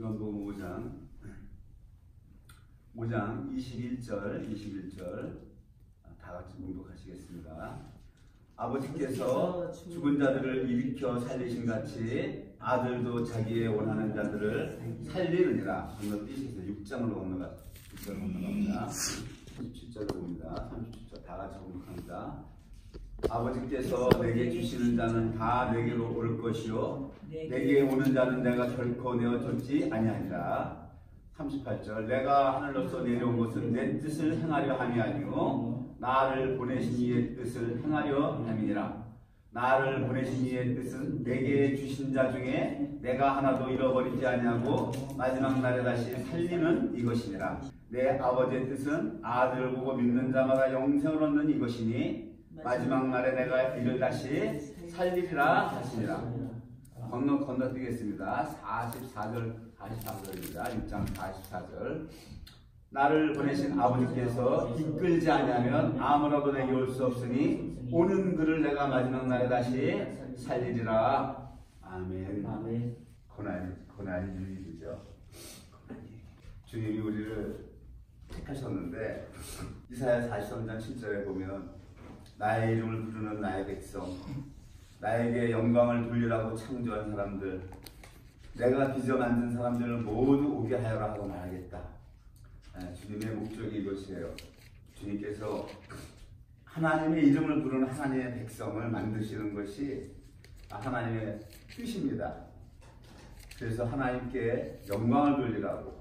요한복음 5장 21절 다 같이 봉독하시겠습니다. 아버지께서 죽은 자들을 일으켜 살리신 같이 아들도 자기의 원하는 자들을 살리느니라. 건너뛰으셔서 6장으로 건너갑니다. 37절을 봅니다. 37절 다 같이 봉독합니다. 아버지께서 내게 주시는 자는 다 내게로 올 것이요 내게 오는 자는 내가 결코 내어쫓지 아니하리라. 38절 내가 하늘로서 내려온 것은 내 뜻을 행하려 함이 아니요 나를 보내신 이의 뜻을 행하려 함이니라. 나를 보내신 이의 뜻은 내게 주신 자 중에 내가 하나도 잃어버리지 아니하고 마지막 날에 다시 살리는 이것이니라. 내 아버지의 뜻은 아들을 보고 믿는 자마다 영생을 얻는 이것이니 마지막 날에 내가 이를 다시 살리리라 하시니라. 건너뛰겠습니다. 44절입니다. 6장 44절 나를 보내신 아버지께서 이끌지 아니하면 아무라도 내게 올 수 없으니 오는 그를 내가 마지막 날에 다시 살리리라. 아멘. 아멘. 고난이 유익이죠. 주님이 우리를 택하셨는데 이사야 43장 7절에 보면 나의 이름을 부르는 나의 백성, 나에게 영광을 돌리라고 창조한 사람들, 내가 빚어 만든 사람들을 모두 오게 하여라 하고 말하겠다. 주님의 목적이 이것이에요. 주님께서 하나님의 이름을 부르는 하나님의 백성을 만드시는 것이 하나님의 뜻입니다. 그래서 하나님께 영광을 돌리라고.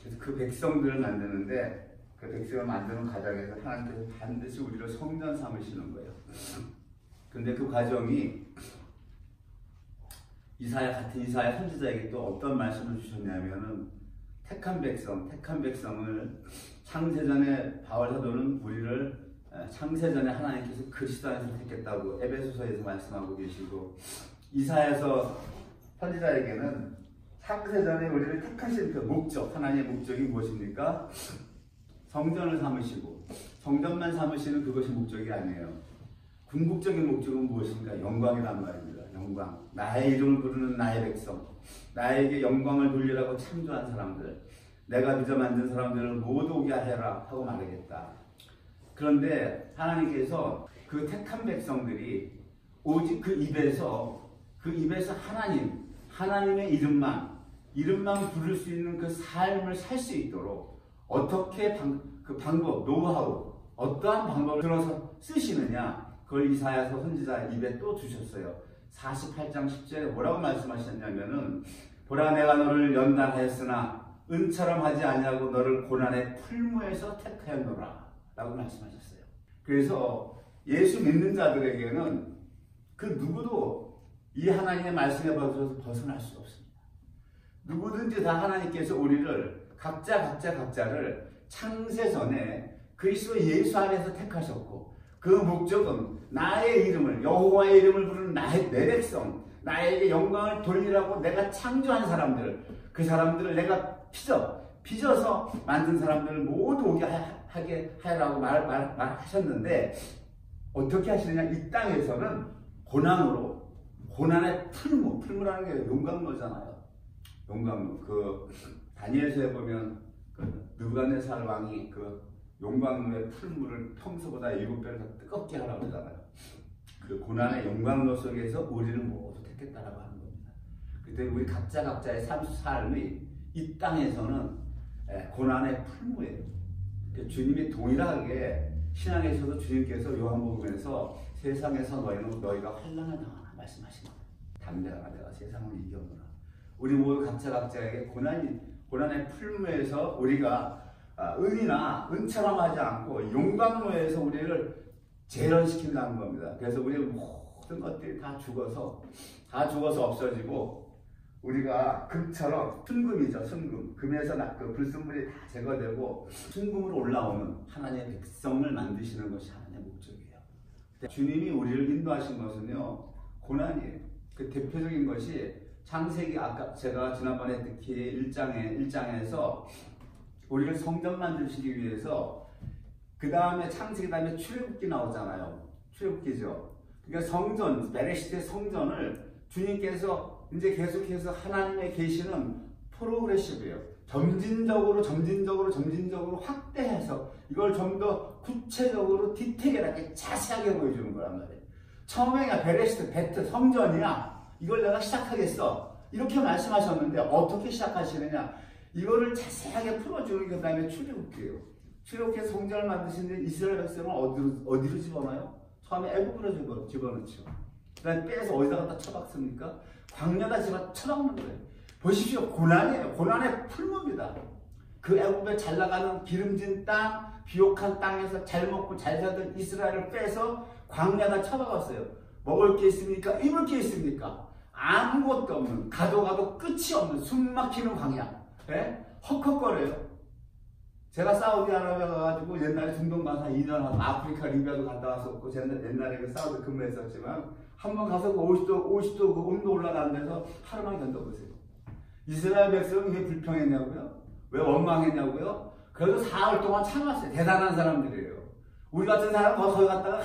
그래서 그 백성들을 만드는데 그 백성을 만드는 과정에서 하나님께서 반드시 우리를 성전 삼으시는 거예요. 근데 그 과정이 같은 이사야 선지자에게 또 어떤 말씀을 주셨냐면은 택한 백성을 창세전에 바울 사도는 우리를 창세전에 하나님께서 그 시간에서 택했다고 에베소서에서 말씀하고 계시고, 이사야서 선지자에게는 창세전에 우리를 택하신 그 목적, 하나님의 목적이 무엇입니까? 성전을 삼으시고, 성전만 삼으시는 그것이 목적이 아니에요. 궁극적인 목적은 무엇인가? 영광이란 말입니다. 영광. 나의 이름을 부르는 나의 백성, 나에게 영광을 돌리라고 창조한 사람들, 내가 빚어 만든 사람들을 모두 오게 하라 하고 말하겠다. 그런데 하나님께서 그 택한 백성들이 오직 그 입에서 하나님의 이름만 부를 수 있는 그 삶을 살 수 있도록 어떻게 그 방법, 노하우, 어떠한 방법을 들어서 쓰시느냐, 그걸 이사야서 선지자 입에 또 주셨어요. 48장 10절에 뭐라고 말씀하셨냐면은 보라 내가 너를 연단하였으나 은처럼 하지 아니하고 너를 고난의 풀무에서 택하였노라 라고 말씀하셨어요. 그래서 예수 믿는 자들에게는 그 누구도 이 하나님의 말씀에 벗어날 수 없습니다. 누구든지 다 하나님께서 우리를 각자를 창세전에 그리스도 예수 안에서 택하셨고, 그 목적은 나의 이름을, 여호와의 이름을 부르는 내 백성, 나에게 영광을 돌리라고 내가 창조한 사람들, 그 사람들을 내가 빚어서 만든 사람들을 모두 오게 하게 하라고 말하셨는데, 어떻게 하시느냐? 이 땅에서는 고난의 풀무라는 게 용광로잖아요. 용광로. 그 다니엘서에 보면 그 느부갓네살 왕이 그 용광로의 풀물을 평소보다 7배를 더 뜨겁게 하라고 하잖아요. 그 고난의 용광로 속에서 우리를 모두 택했다라고 하는 겁니다. 그때 우리 각자의 삶이 이 땅에서는 고난의 풀무예요. 주님이 동일하게 신앙에서도 주님께서 요한복음에서 세상에서 너희가 환난을 당하라 말씀하시는 거예요. 담대하라, 내가 세상을 이겨노라. 우리 모두 각자에게 고난의 풀무에서 우리가 은처럼 하지 않고 용광로에서 우리를 재련시킨다는 겁니다. 그래서 우리 모든 것들이 다 죽어서 없어지고, 우리가 금처럼 순금이죠. 금에서 그 불순물이 다 제거되고 순금으로 올라오는 하나님의 백성을 만드시는 것이 하나님의 목적이에요. 주님이 우리를 인도하신 것은요, 고난이에요. 그 대표적인 것이 창세기, 아까 제가 지난번에 특히 1장에서 우리를 성전 만드시기 위해서 그 다음에 창세기 다음에 출애굽기 나오잖아요. 출애굽기죠. 그러니까 베레시트의 성전을 주님께서 이제 계속해서 하나님의 계시는 프로그레시브예요. 점진적으로 확대해서 이걸 좀 더 구체적으로 디테일하게 자세하게 보여주는 거란 말이에요. 처음에 그냥 베레시트, 베트, 성전이야. 이걸 내가 시작하겠어. 이렇게 말씀하셨는데 어떻게 시작하시느냐. 이거를 자세하게 풀어주는 그 다음에 출애굽기예요. 출애굽해서 성전을 만드시는데 이스라엘 백성은 어디로 집어넣어요? 처음에 애굽으로 집어넣죠. 그 다음에 빼서 어디다 갖다 처박습니까? 광야다 처박는 거예요. 보십시오. 고난이에요. 고난의 풀무입니다. 그 애굽에 잘 나가는 기름진 땅, 비옥한 땅에서 잘 먹고 잘 살던 이스라엘을 빼서 광야다 처박았어요. 먹을 게 있습니까? 입을 게 있습니까? 아무것도 없는, 가도 끝이 없는 숨 막히는 광야. 네? 헉헉거려요. 제가 사우디아라비아 가가지고 옛날에 중동 가서 2년 하고 아프리카 리비아도 갔다 왔었고 제가 옛날에 그 사우디 근무했었지만 한번 가서 그 50도 그 온도 올라가는 데서 하루만 견뎌보세요. 이스라엘 백성은 왜 불평했냐고요? 왜 원망했냐고요? 그래도 사흘 동안 참았어요. 대단한 사람들이에요. 우리 같은 사람 거기 갔다가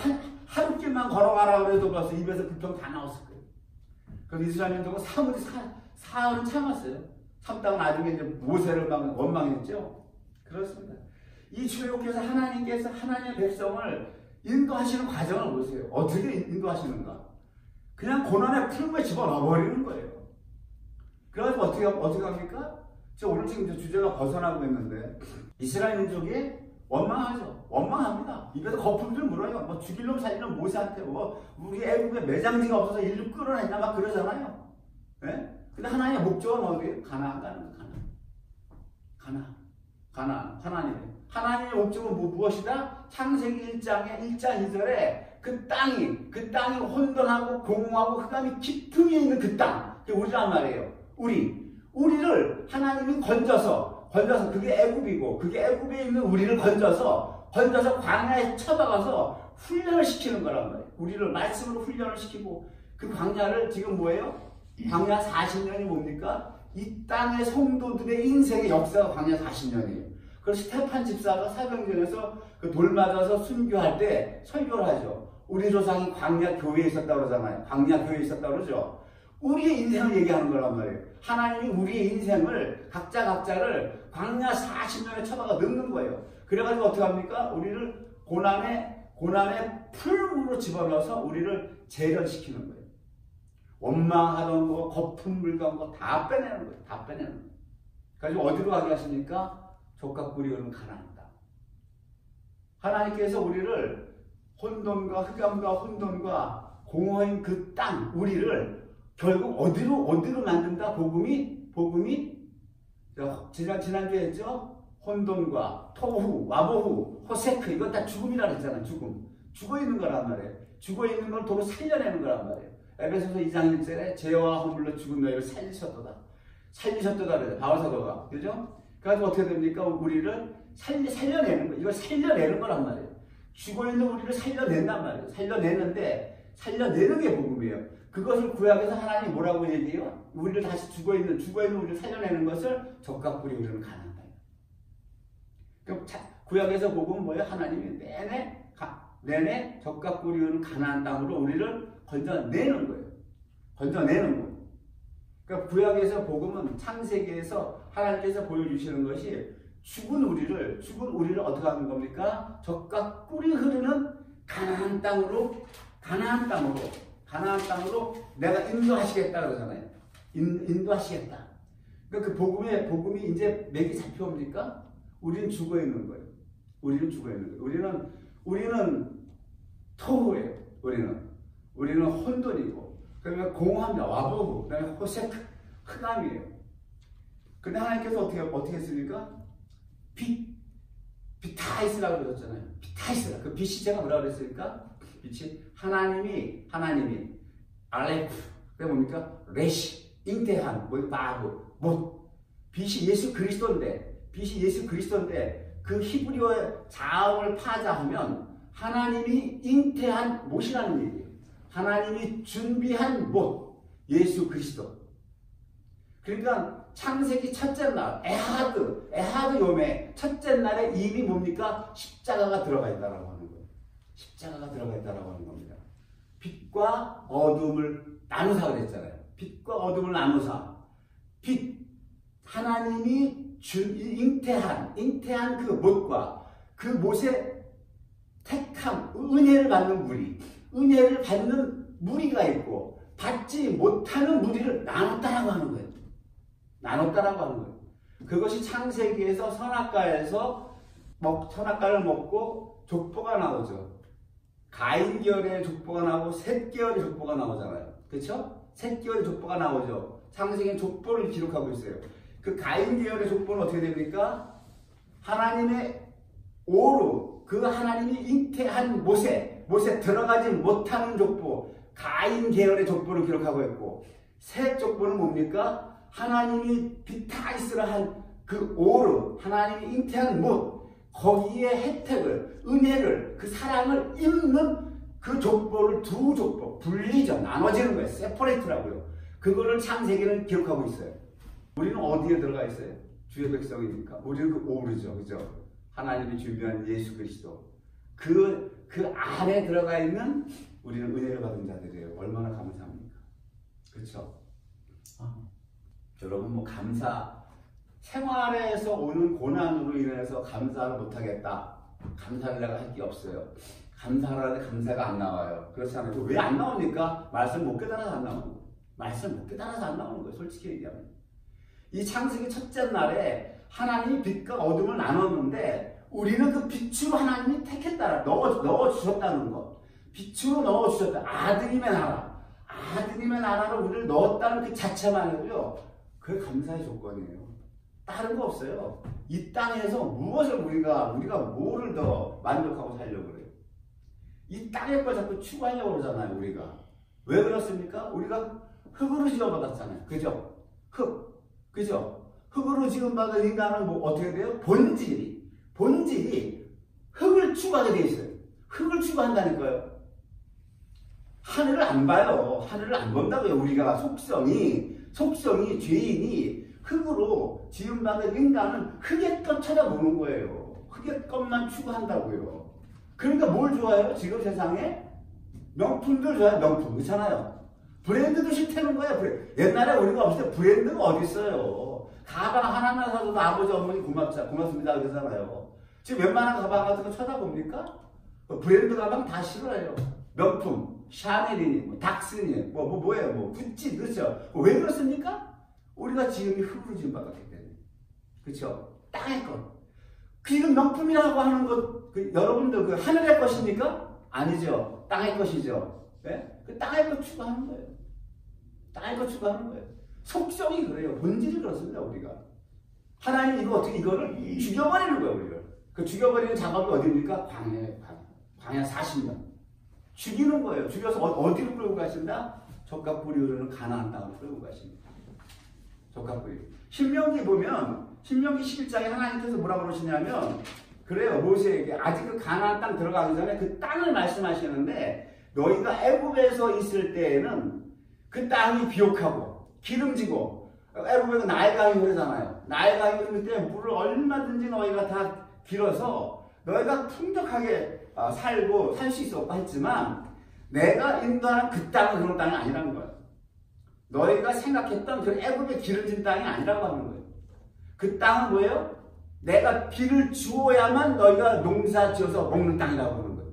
하루 길만 걸어가라 그래도 벌써 입에서 불평 다 나왔을 거예요. 그래서 이스라엘인들은 사흘은 참았어요. 참다가 나중에 이제 모세를 막 원망했죠. 그렇습니다. 이 출애굽께서 하나님께서 하나님의 백성을 인도하시는 과정을 보세요. 어떻게 인도하시는가? 그냥 고난의 풀무에 집어넣어버리는 거예요. 그래가지고 어떻게 합니까? 오늘 지금 주제가 벗어나고 있는데 이스라엘 민족이 원망하죠. 원망합니다. 입에서 거품들 물어요. 뭐 죽일 놈 살릴 놈 모세한테 우리 애국에 매장지가 없어서 인류 끌어냈냐 막 그러잖아요. 네? 근데 하나님의 목적은 어디예요? 가나안 가는 거예요. 가나안이에요. 하나님의 목적은 무엇이다? 창세기 1장의 1장 2절에 그 땅이 혼돈하고 공허하고 흑암이 깊음이 있는 그 땅. 그게 우리란 말이에요. 우리를 하나님이 건져서 그게 애굽이고 그게 애굽에 있는 우리를 건져서 광야에 쳐박아서 훈련을 시키는 거란 말이에요. 우리를 말씀으로 훈련을 시키고 그 광야를 지금 뭐예요? 광야 40년이 뭡니까? 이 땅의 성도들의 인생의 역사가 광야 40년이에요. 그래서 스테판 집사가 사병전에서 그 돌 맞아서 순교할 때 설교를 하죠. 우리 조상이 광야 교회에 있었다고 그러잖아요. 광야 교회에 있었다고 그러죠. 우리의 인생을 얘기하는 거란 말이에요. 하나님이 우리의 인생을 각자를 광야 40년에 쳐박아 넣는 거예요. 그래가지고 어떻게 합니까? 우리를 고난의 풀무로 집어넣어서 우리를 재련시키는 거예요. 원망하던 거, 거품 물던 거 다 빼내는 거예요. 다 빼내는 거예요. 그래서 어디로 가게 하십니까? 족각불이 흐르는 가나안 땅. 하나님께서 우리를 혼돈과 흑암과 혼돈과 공허인 그 땅, 우리를 결국 어디로 만든다? 복음이 지난주에 했죠? 혼돈과 토후, 와보후, 호세크 이건 다 죽음이라 그랬잖아요. 죽어 있는 거란 말이에요. 죽어 있는 걸 도로 살려내는 거란 말이에요. 에베소서 2장 1절에 죄와 허물로 죽은 너희를 살리셨도다 그래요. 바울사도가. 그죠? 그래서 어떻게 됩니까? 우리를 살려내는 거. 이걸 살려내는 거란 말이에요. 죽어 있는 우리를 살려낸단 말이에요. 살려내는 게 복음이에요. 그것을 구약에서 하나님이 뭐라고 얘기해요? 우리를 다시 죽어있는 우리를 살려내는 것을 적각불이 우리는 가난다. 그럼 구약에서 복음은 뭐예요? 하나님이 내내 적각불이 우리는 가나안 땅으로 우리를 건져내는 거예요. 그러니까 구약에서 복음은 창세기에서 하나님께서 보여주시는 것이 죽은 우리를 어떻게 하는 겁니까? 적각 꿀이 흐르는 가나안 땅으로 내가 인도하시겠다 그러잖아요. 인도하시겠다. 그러니까 그 복음이 이제 맥이 잡혀옵니까? 우리는 죽어 있는 거예요. 우리는 토후예요. 우리는 혼돈이고, 그러면 공허합니다. 와보고, 그다음에 호세크, 흑암이에요. 근데 하나님께서 어떻게 했습니까? 비타이스라고 그러셨잖아요. 비타이스라. 그 빛이 제가 뭐라고 그랬습니까? 빛이 하나님이 알레프. 그게 뭡니까? 레시, 잉태한, 바브, 못. 빛이 예수 그리스도인데 그 히브리어의 자음을 파자하면 하나님이 잉태한 못이라는 얘기예요. 하나님이 준비한 못, 예수 그리스도. 그러니까 창세기 첫째 날, 에하드 요메 첫째 날에 이미 뭡니까? 십자가가 들어가 있다라고 하는 거예요. 십자가가 들어가 있다라고 하는 겁니다. 빛과 어둠을 나누사 그랬잖아요. 빛과 어둠을 나누사. 빛, 하나님이 잉태한 그 못과 그 못의 택함, 은혜를 받는 무리, 은혜를 받는 무리가 있고 받지 못하는 무리를 나눴다라고 하는 거예요. 나눴다라고 하는 거예요. 그것이 창세기에서 선악과를 먹고 족보가 나오죠. 가인 계열의 족보가 나오고 셋 계열의 족보가 나오잖아요. 그렇죠? 셋 계열의 족보가 나오죠. 창세기는 족보를 기록하고 있어요. 그 가인 계열의 족보는 어떻게 됩니까? 하나님의 오루, 그 하나님이 잉태한 못에 들어가지 못하는 족보, 가인 계열의 족보를 기록하고 있고, 셋 족보는 뭡니까? 하나님이 비타이스라 한 그 오루, 하나님이 잉태한 못, 거기에 혜택을, 은혜를, 그 사랑을 입는 그 족보를 두 족보, 분리죠. 나눠지는 거예요. 세퍼레이트라고요. 그거를 창세기는 기록하고 있어요. 우리는 어디에 들어가 있어요? 주의 백성이니까. 우리는 그 오르죠. 그죠? 하나님이 준비한 예수 그리스도. 그 안에 들어가 있는 우리는 은혜를 받은 자들이에요. 얼마나 감사합니까? 그렇죠? 여러분 생활에서 오는 고난으로 인해서 감사를 못하겠다. 감사를 내가 할 게 없어요. 감사하는데 감사가 안 나와요. 그렇지 않아요? 왜 안 나옵니까? 말씀 못 깨달아서 안 나오는 거예요. 말씀 못 깨달아서 안 나오는 거예요. 솔직히 얘기하면. 이 창세기 첫째 날에 하나님이 빛과 어둠을 나눴는데 우리는 그 빛으로 하나님이 택했다. 넣어주셨다는 것. 빛으로 넣어주셨다. 아드님의 나라. 아드님의 나라로 우리를 넣었다는 그 자체만 해도요. 그게 감사의 조건이에요. 다른 거 없어요. 이 땅에서 무엇을 우리가 뭐를 더 만족하고 살려고 그래요. 이 땅의 걸 자꾸 추구하려고 그러잖아요. 우리가. 왜 그렇습니까? 우리가 흙으로 지어받았잖아요. 그죠? 그죠? 흙으로 지음받은 인간은 어떻게 돼요? 본질이 흙을 추구하게 돼 있어요. 흙을 추구한다니까요. 하늘을 안 봐요. 하늘을 안 본다고요. 우리가 속성이 죄인이 흙으로 지음받은 인간은 흙의 것 찾아보는 거예요. 흙의 것만 추구한다고요. 그러니까 뭘 좋아해요? 지금 세상에? 명품들 좋아해요. 명품. 그렇잖아요. 브랜드도 싫다는 거예요. 옛날에 우리가 없을 때 브랜드가 어디 있어요. 가방 하나만 사줘도 아버지 어머니 고맙습니다 그러잖아요. 지금 웬만한 가방 같은 거 쳐다봅니까? 브랜드 가방 다 싫어해요. 명품, 샤넬이니, 닥스니, 뭐예요? 구찌, 그렇죠? 왜 그렇습니까? 우리가 지금이 흙으로 지음받았기 때문에. 그렇죠? 땅의 것. 지금 명품이라고 하는 것, 여러분들 그 하늘의 것입니까? 아니죠. 땅의 것이죠. 네? 그 땅의 것 추구하는 거예요. 땅의 것 추구하는 거예요. 속성이 그래요. 본질이 그렇습니다, 우리가. 하나님 이거를 죽여버리는 거예요, 우리가. 그 죽여버리는 작업이 어디입니까? 광야 40년. 죽이는 거예요. 죽여서 어디로 끌고 가신다? 젖과 꿀이 흐르는 가나안 땅으로 끌고 가십니다. 젖과 꿀이. 신명기 보면, 신명기 11장에 하나님께서 뭐라고 그러시냐면, 그래요. 모세에게 아직 그 가나안 땅 들어가기 전에 그 땅을 말씀하시는데, 너희가 애굽에서 있을 때에는 그 땅이 비옥하고 기름지고, 애굽에 나일강이 흐르잖아요. 나일강이 흐를 때 물을 얼마든지 너희가 다 길어서 너희가 풍족하게 살고 살 수 있었고 했지만, 내가 인도하는 그 땅은 그런 땅이 아니라는 거예요. 너희가 생각했던 그 애굽의 기름진 땅이 아니라고 하는 거예요. 그 땅은 뭐예요? 내가 비를 주어야만 너희가 농사 지어서 먹는 땅이라고 하는 거예요.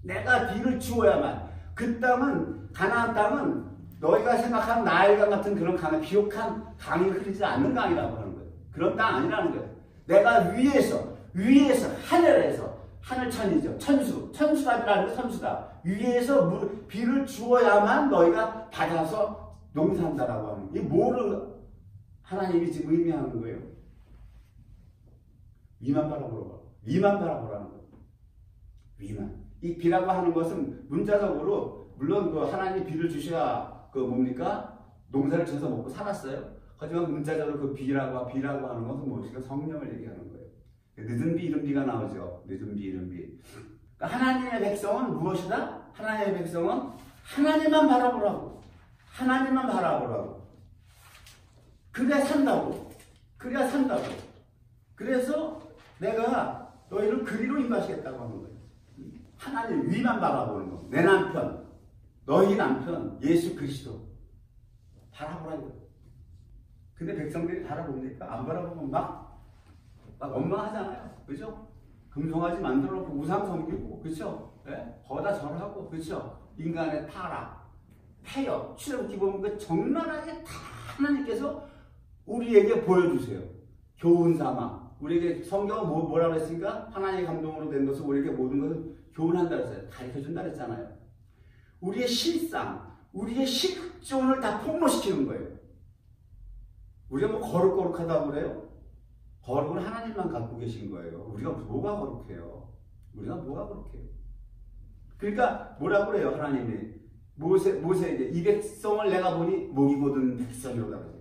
내가 비를 주어야만. 그 땅은, 가나안 땅은 너희가 생각한 나일강 같은 그런 비옥한 강이 흐르지 않는 강이라고 하는 거예요. 그런 땅 아니라는 거예요. 내가 위에서 하늘에서, 하늘천이죠. 천수답이라는 게 천수다. 위에서 비를 주어야만 너희가 받아서 농사한다라고 하는 거예요. 이게 뭐를 하나님이 지금 의미하는 거예요? 위만 바라보라는 거예요. 위만. 이 비라고 하는 것은 문자적으로, 물론 그 하나님이 비를 주셔야 농사를 지어서 먹고 살았어요. 하지만 문자적으로 그 비라고 하는 것은 무엇인가? 성령을 얘기하는 거예요. 늦은 비, 이른 비가 나오죠. 늦은 비, 이른 비. 그러니까 하나님의 백성은 무엇이다? 하나님의 백성은 하나님만 바라보라고. 하나님만 바라보라고. 그래야 산다고. 그래서 내가 너희를 그리로 인도하시겠다고 하는 거예요. 하나님 위만 바라보는 거. 내 남편, 너희 남편, 예수 그리스도 바라보라 이거예요. 근데 백성들이 바라봅니까? 안 바라보고 막 원망하잖아요. 그죠? 금송아지 만들어 놓고 우상 섬기고, 그죠? 예? 거다 절하고, 그죠? 인간의 타락, 폐역, 출애굽기 보면 그 적나라하게 다 하나님께서 우리에게 보여주세요. 교훈 삼아. 우리에게 성경은 뭐라고 했습니까? 하나님의 감동으로 된 것을 우리에게 모든 것을 교훈한다 그랬어요. 가르쳐준다 그랬잖아요. 우리의 실상, 우리의 식존을 다 폭로시키는 거예요. 우리가 뭐 거룩거룩하다고 그래요? 거룩은 하나님만 갖고 계신 거예요. 우리가 뭐가 거룩해요? 우리가 뭐가 거룩해요? 그러니까 뭐라고 그래요? 하나님이 모세에게 이 백성을 내가 보니 목이 곧은 백성이로다 그러죠.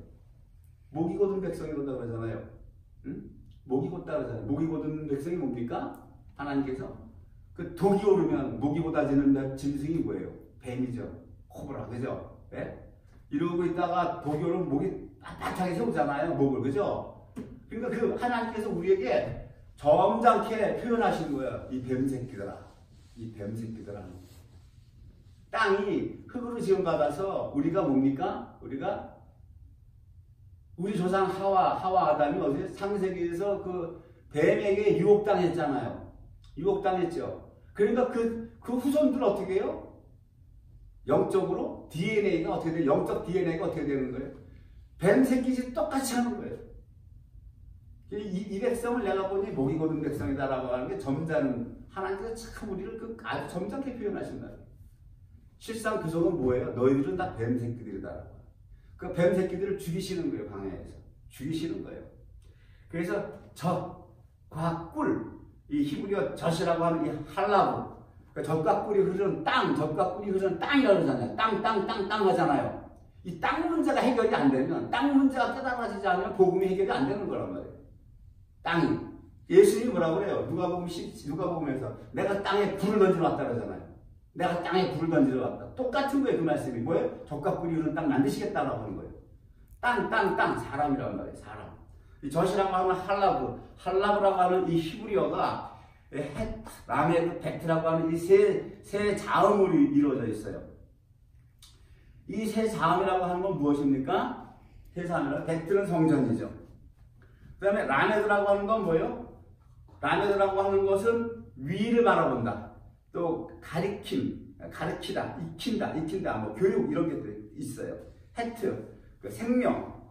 목이 곧은 백성이로다 그러잖아요. 응? 목이 곧다 그러잖아요. 목이 곧은 백성이 뭡니까? 하나님께서 그 독이 오르면 목이 곧아지는 짐승이 뭐예요? 뱀이죠. 코브라, 그죠? 예? 이러고 있다가 독이 오르면 목이 빳빳하게 세우잖아요. 목을, 그죠? 그러니까 그 하나님께서 우리에게 점잖게 표현하신 거예요. 이 뱀새끼들아. 이 뱀새끼들아. 땅이 흙으로 지음받아서 우리가 뭡니까? 우리 조상 하와 아담이 어디 창세기에서 그 뱀에게 유혹당했잖아요. 유혹당했죠. 그러니까 그 후손들 어떻게 해요? 영적으로 DNA가 어떻게 돼요? 영적 DNA가 어떻게 되는 거예요? 뱀 새끼짓 똑같이 하는 거예요. 이 백성을 내가 보니 목이 곧은 백성이다라고 하는 게 점잖은, 하나님께서 참 우리를 아주 점잖게 표현하신다. 실상 그 속은 뭐예요? 너희들은 다 뱀 새끼들이다. 그 뱀 새끼들을 죽이시는 거예요. 광야에서 죽이시는 거예요. 그래서 젖과 꿀, 이 히브리어 젖이라고 하는 이 할라브, 그러니까 젖과 꿀이 흐르는 땅, 젖과 꿀이 흐르는 땅이라고 하잖아요. 땅 하잖아요. 이 땅 문제가 해결이 안 되면, 땅 문제가 깨달아지지 않으면 복음이 해결이 안 되는 거란 말이에요. 땅이. 예수님이 뭐라고 그래요? 누가복음에서 내가 땅에 불을 던지러 왔다 그러잖아요. 내가 땅에 불을 던지러 왔다. 똑같은 거예요. 그 말씀이 뭐예요? 젖과 꿀이 흐르는 땅 만드시겠다라고 하는 거예요. 땅, 사람이란 말이에요. 사람. 이 젖이라고 하는 할라브라고 하는 이 히브리어가 라메드, 베트라고 하는 이 세 자음으로 이루어져 있어요. 이 세 자음이라고 하는 건 무엇입니까? 세 자음이라고, 베트는 성전이죠. 그 다음에 라메드라고 하는 건 뭐예요? 라메드라고 하는 것은 위를 바라본다. 또 가르치다, 익힌다, 뭐 교육 이런 게 있어요. 헤트, 그 생명,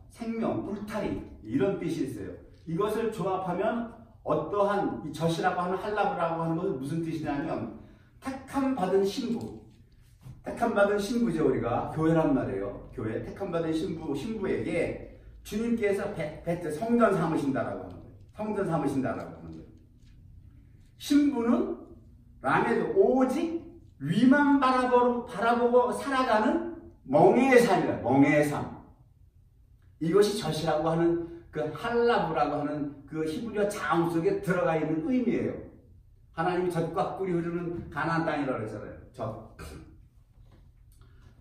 울타리 이런 뜻이 있어요. 이것을 조합하면 어떠한 이 젖이라고 하는 할라브라고 하는 것은 무슨 뜻이냐면 택함 받은 신부죠. 우리가 교회란 말이에요. 교회 택함 받은 신부에게 주님께서 성전 삼으신다라고 하는 거예요. 신부는 라메도 오직 위만 바라보고 살아가는 멍에의 삶이에요. 멍에의 삶. 이것이 젖이라고 하는 그 할라브라고 하는 그 히브리어 자음 속에 들어가 있는 의미예요. 하나님이 젖과 꿀이 흐르는 가나안 땅이라고 했잖아요. 젖.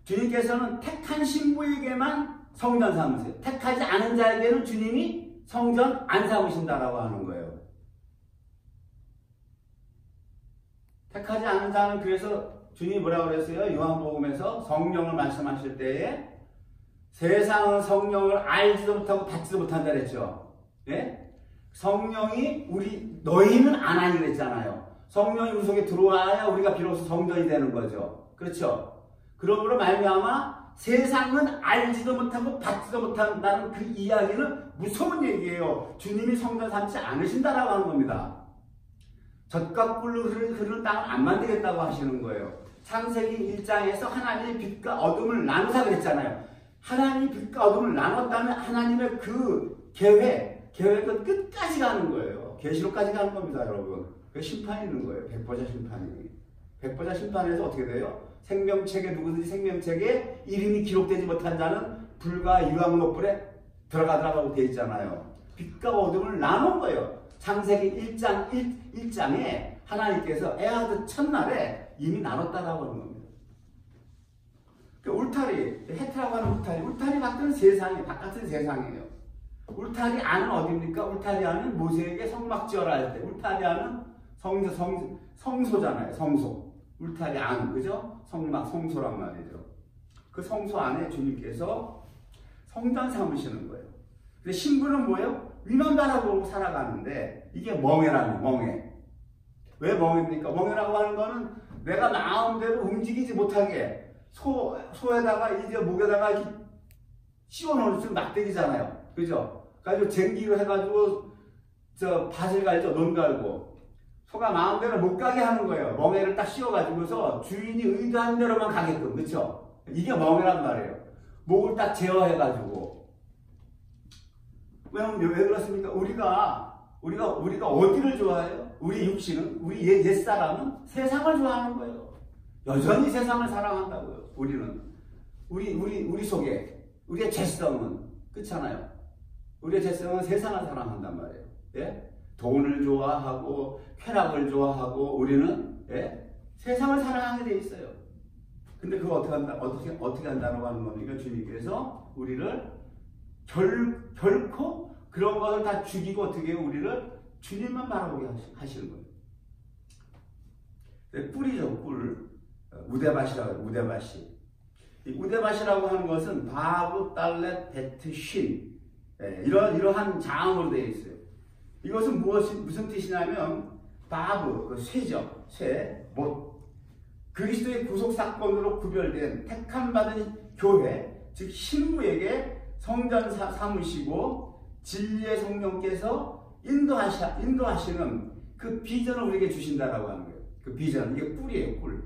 주님께서는 택한 신부에게만 성전 삼으세요. 택하지 않은 자에게는 주님이 성전 안 삼으신다라고 하는 거예요. 택하지 않은 자는, 그래서 주님이 뭐라고 그랬어요? 요한복음에서 성령을 말씀하실 때에 세상은 성령을 알지도 못하고 받지도 못한다 그랬죠. 예? 성령이 너희는 안 하니 그랬잖아요. 성령이 우리 속에 들어와야 우리가 비로소 성전이 되는 거죠. 그렇죠? 그러므로 말미암아 세상은 알지도 못하고 받지도 못한다는 그 이야기는 무서운 얘기예요. 주님이 성전 삼지 않으신다라고 하는 겁니다. 젖과 꿀로 흐르는 땅을 안 만들겠다고 하시는 거예요. 창세기 1장에서 하나님이 빛과 어둠을 나누사 그랬잖아요. 하나님이 빛과 어둠을 나눴다면 하나님의 그 계획은 끝까지 가는 거예요. 계시록까지 가는 겁니다, 여러분. 그 심판이 있는 거예요. 백보자 심판이. 백보자 심판에서 어떻게 돼요? 생명책에 누구든지 생명책에 이름이 기록되지 못한 자는 불과 유황롯불에 들어가더라고 되어 있잖아요. 빛과 어둠을 나눈 거예요. 창세기 1장에 하나님께서 에아드 첫날에 이미 나눴다라고 하는 겁니다. 그 울타리, 헤트라고 하는 울타리 같은 세상이, 바깥은 세상이에요. 울타리 안은 어디입니까? 울타리 안은 모세에게 성막 지어라 할 때, 울타리 안은 성소잖아요. 성소. 울타리 안, 그죠? 성막, 성소란 말이죠. 그 성소 안에 주님께서 성전 삼으시는 거예요. 근데 신부는 뭐예요? 위만 바라보고 살아가는데 이게 멍해라는 멍해. 왜 멍해입니까? 멍해라고 하는 거는 내가 마음대로 움직이지 못하게 소에다가 이제 목에다가 이렇게 씌워놓을 수 있는 막대기잖아요. 그죠? 그래가지고 쟁기로 해가지고 저 밭을 갈죠. 논 갈고. 소가 마음대로 못 가게 하는 거예요. 멍해를 딱 씌워가지고서 주인이 의도한 대로만 가게끔. 그쵸? 이게 멍해란 말이에요. 목을 딱 제어해가지고. 왜 그렇습니까? 우리가 어디를 좋아해요? 우리 육신은, 우리 옛사람은 세상을 좋아하는 거예요. 여전히 세상을 사랑한다고요. 우리 속에, 우리의 죄성은, 그렇잖아요. 우리의 죄성은 세상을 사랑한단 말이에요. 예? 돈을 좋아하고, 쾌락을 좋아하고, 우리는, 예? 세상을 사랑하게 돼 있어요. 근데 그거 어떻게 한다고 하는 겁니까? 주님께서 우리를 결코 그런 것을 다 죽이고 어떻게 해요? 우리를 주님만 바라보게 하시는 거예요. 뿔이죠, 뿔. 우데밭이라고 해요, 우데밭이. 이 우데밭이라고 하는 것은 바브, 달렛, 베트, 쉰. 이러한 자음으로 되어 있어요. 이것은 무슨 뜻이냐면, 바브, 쇠죠. 쇠, 못. 그리스도의 구속사건으로 구별된 택함받은 교회, 즉 신부에게 성전 삼으시고 진리의 성령께서 인도하시는 그 비전을 우리에게 주신다라고 하는 거예요. 그 비전, 이게 뿔이에요, 뿔.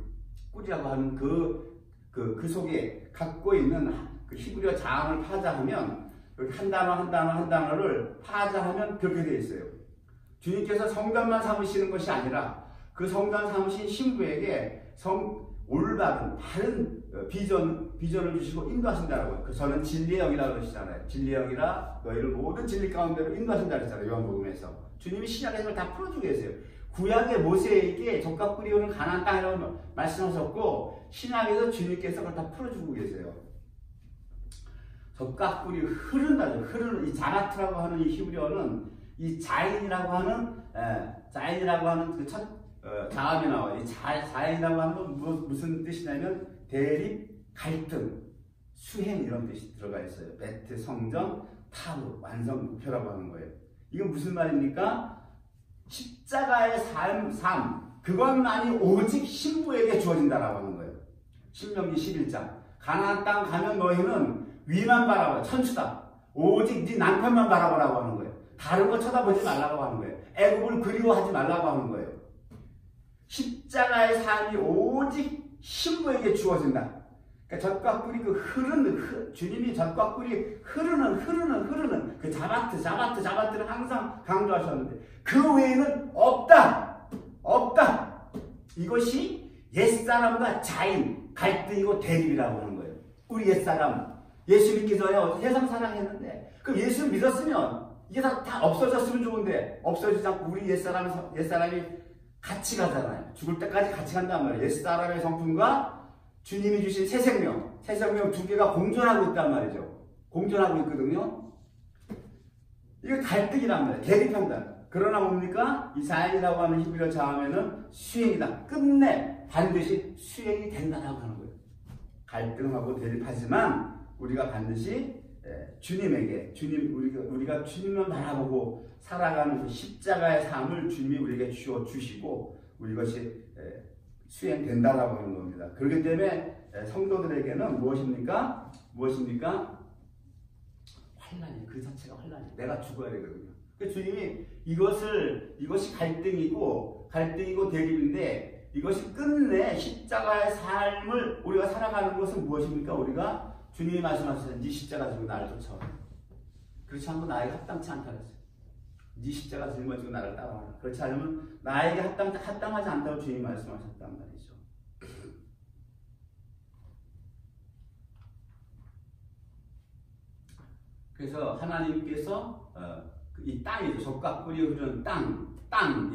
뿔이라고 하는 그 속에 갖고 있는 그 히브리어 자음을 파자하면, 한 단어를 파자하면 그렇게 되어 있어요. 주님께서 성전만 삼으시는 것이 아니라 그 성전 삼으신 신부에게 올바른 다른 비전을 주시고 인도하신다라고. 저는 진리의 영이라고 그러시잖아요. 진리의 영이라 너희를 모든 진리 가운데로 인도하신다 그랬잖아요. 요한복음에서. 주님이 신약에서 다 풀어주고 계세요. 구약의 모세에게 젖과 꿀이 오는 가나안 땅이라고 말씀하셨고, 신약에서 주님께서 그걸 다 풀어주고 계세요. 젖과 꿀이 흐른다죠. 흐르는 이 자나트라고 하는 이 히브리어는 이 자인이라고 하는 그 첫 자음이 나와요. 이 자인이라고 하는 건 무슨 뜻이냐면 대립, 갈등, 수행 이런 뜻이 들어가 있어요. 베트, 성전, 타브, 완성, 목표라고 하는 거예요. 이건 무슨 말입니까? 십자가의 삶, 그것만이 오직 신부에게 주어진다라고 하는 거예요. 신명기 11장. 가나안 땅 가면 너희는 위만 바라봐. 천수다. 오직 네 남편만 바라보라고 하는 거예요. 다른 거 쳐다보지 말라고 하는 거예요. 애굽을 그리워하지 말라고 하는 거예요. 십자가의 삶이 오직 신부에게 주어진다. 그러니까 젖과 꿀이 주님이 젖과 꿀이 흐르는 그 자바트를 항상 강조하셨는데 그 외에는 없다. 이것이 옛사람과 자인, 갈등이고 대립이라고 하는 거예요. 우리 옛사람, 예수 믿기 전에 세상 사랑했는데 그럼 예수를 믿었으면 이게 다 없어졌으면 좋은데 없어지지 않고 우리 옛사람이 같이 가잖아요. 죽을 때까지 같이 간단 말이에요. 옛사람의 성품과 주님이 주신 새 생명 두 개가 공존하고 있단 말이죠. 공존하고 있거든요. 이게 갈등이란 말이에요. 대립한다. 그러나 뭡니까? 이 자연이라고 하는 히브리어 자음에는 수행이다. 끝내 반드시 수행이 된다라고 하는 거예요. 갈등하고 대립하지만 우리가 반드시 주님에게 우리가 주님만 바라보고 살아가는 그 십자가의 삶을 주님이 우리에게 주시고 우리 것이 수행된다라고 하는 겁니다. 그렇기 때문에 성도들에게는 무엇입니까? 환난이에요. 그 자체가 환난이에요. 내가 죽어야 되거든요. 그래서 주님이 이것이 갈등이고 대립인데 이것이 끝내 십자가의 삶을 우리가 살아가는 것은 무엇입니까? 우리가 주님이 말씀하셨어요. 네 십자가 지고 나를 쫓아와. 그렇지 않고 나에게 합당치 않다 그랬어요. 네 십자가 짊어지고 나를 따라와라. 그렇지 않으면 나에게 합당하지 않다고 주님이 말씀하셨단 말이죠. 그래서 하나님께서 이 땅이죠. 젖과 꿀이 흐르는 이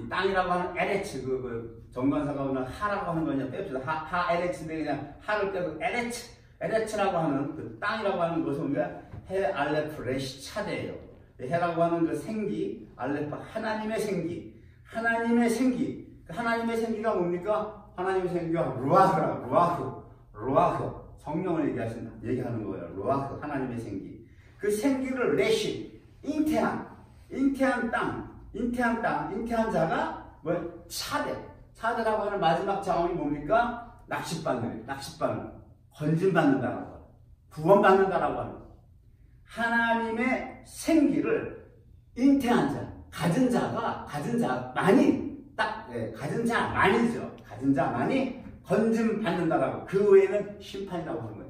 땅이라고 하는 에레츠, 정관사가 오늘 하라고 하는 거냐 빼줍시다. 하 에레츠인데 그냥 하를 빼고 에레츠라고 하는 그 땅이라고 하는 것은 우리가 해 알레프 레시 차대예요. 해라고 하는 그 생기, 알레프 하나님의 생기. 그 하나님의 생기가 뭡니까? 하나님의 생기가 루아흐 성령을 얘기하는 거예요. 루아흐 하나님의 생기. 그 생기를 레시 잉태한 땅, 잉태한 자가 뭐 차대라고 하는 마지막 자원이 뭡니까? 낚싯바늘, 건진받는다라고 하는, 구원받는다라고 하는 하나님의 생기를 잉태한 자, 가진 자만이 건진받는다라고, 그 외에는 심판이라고 하는 거예요.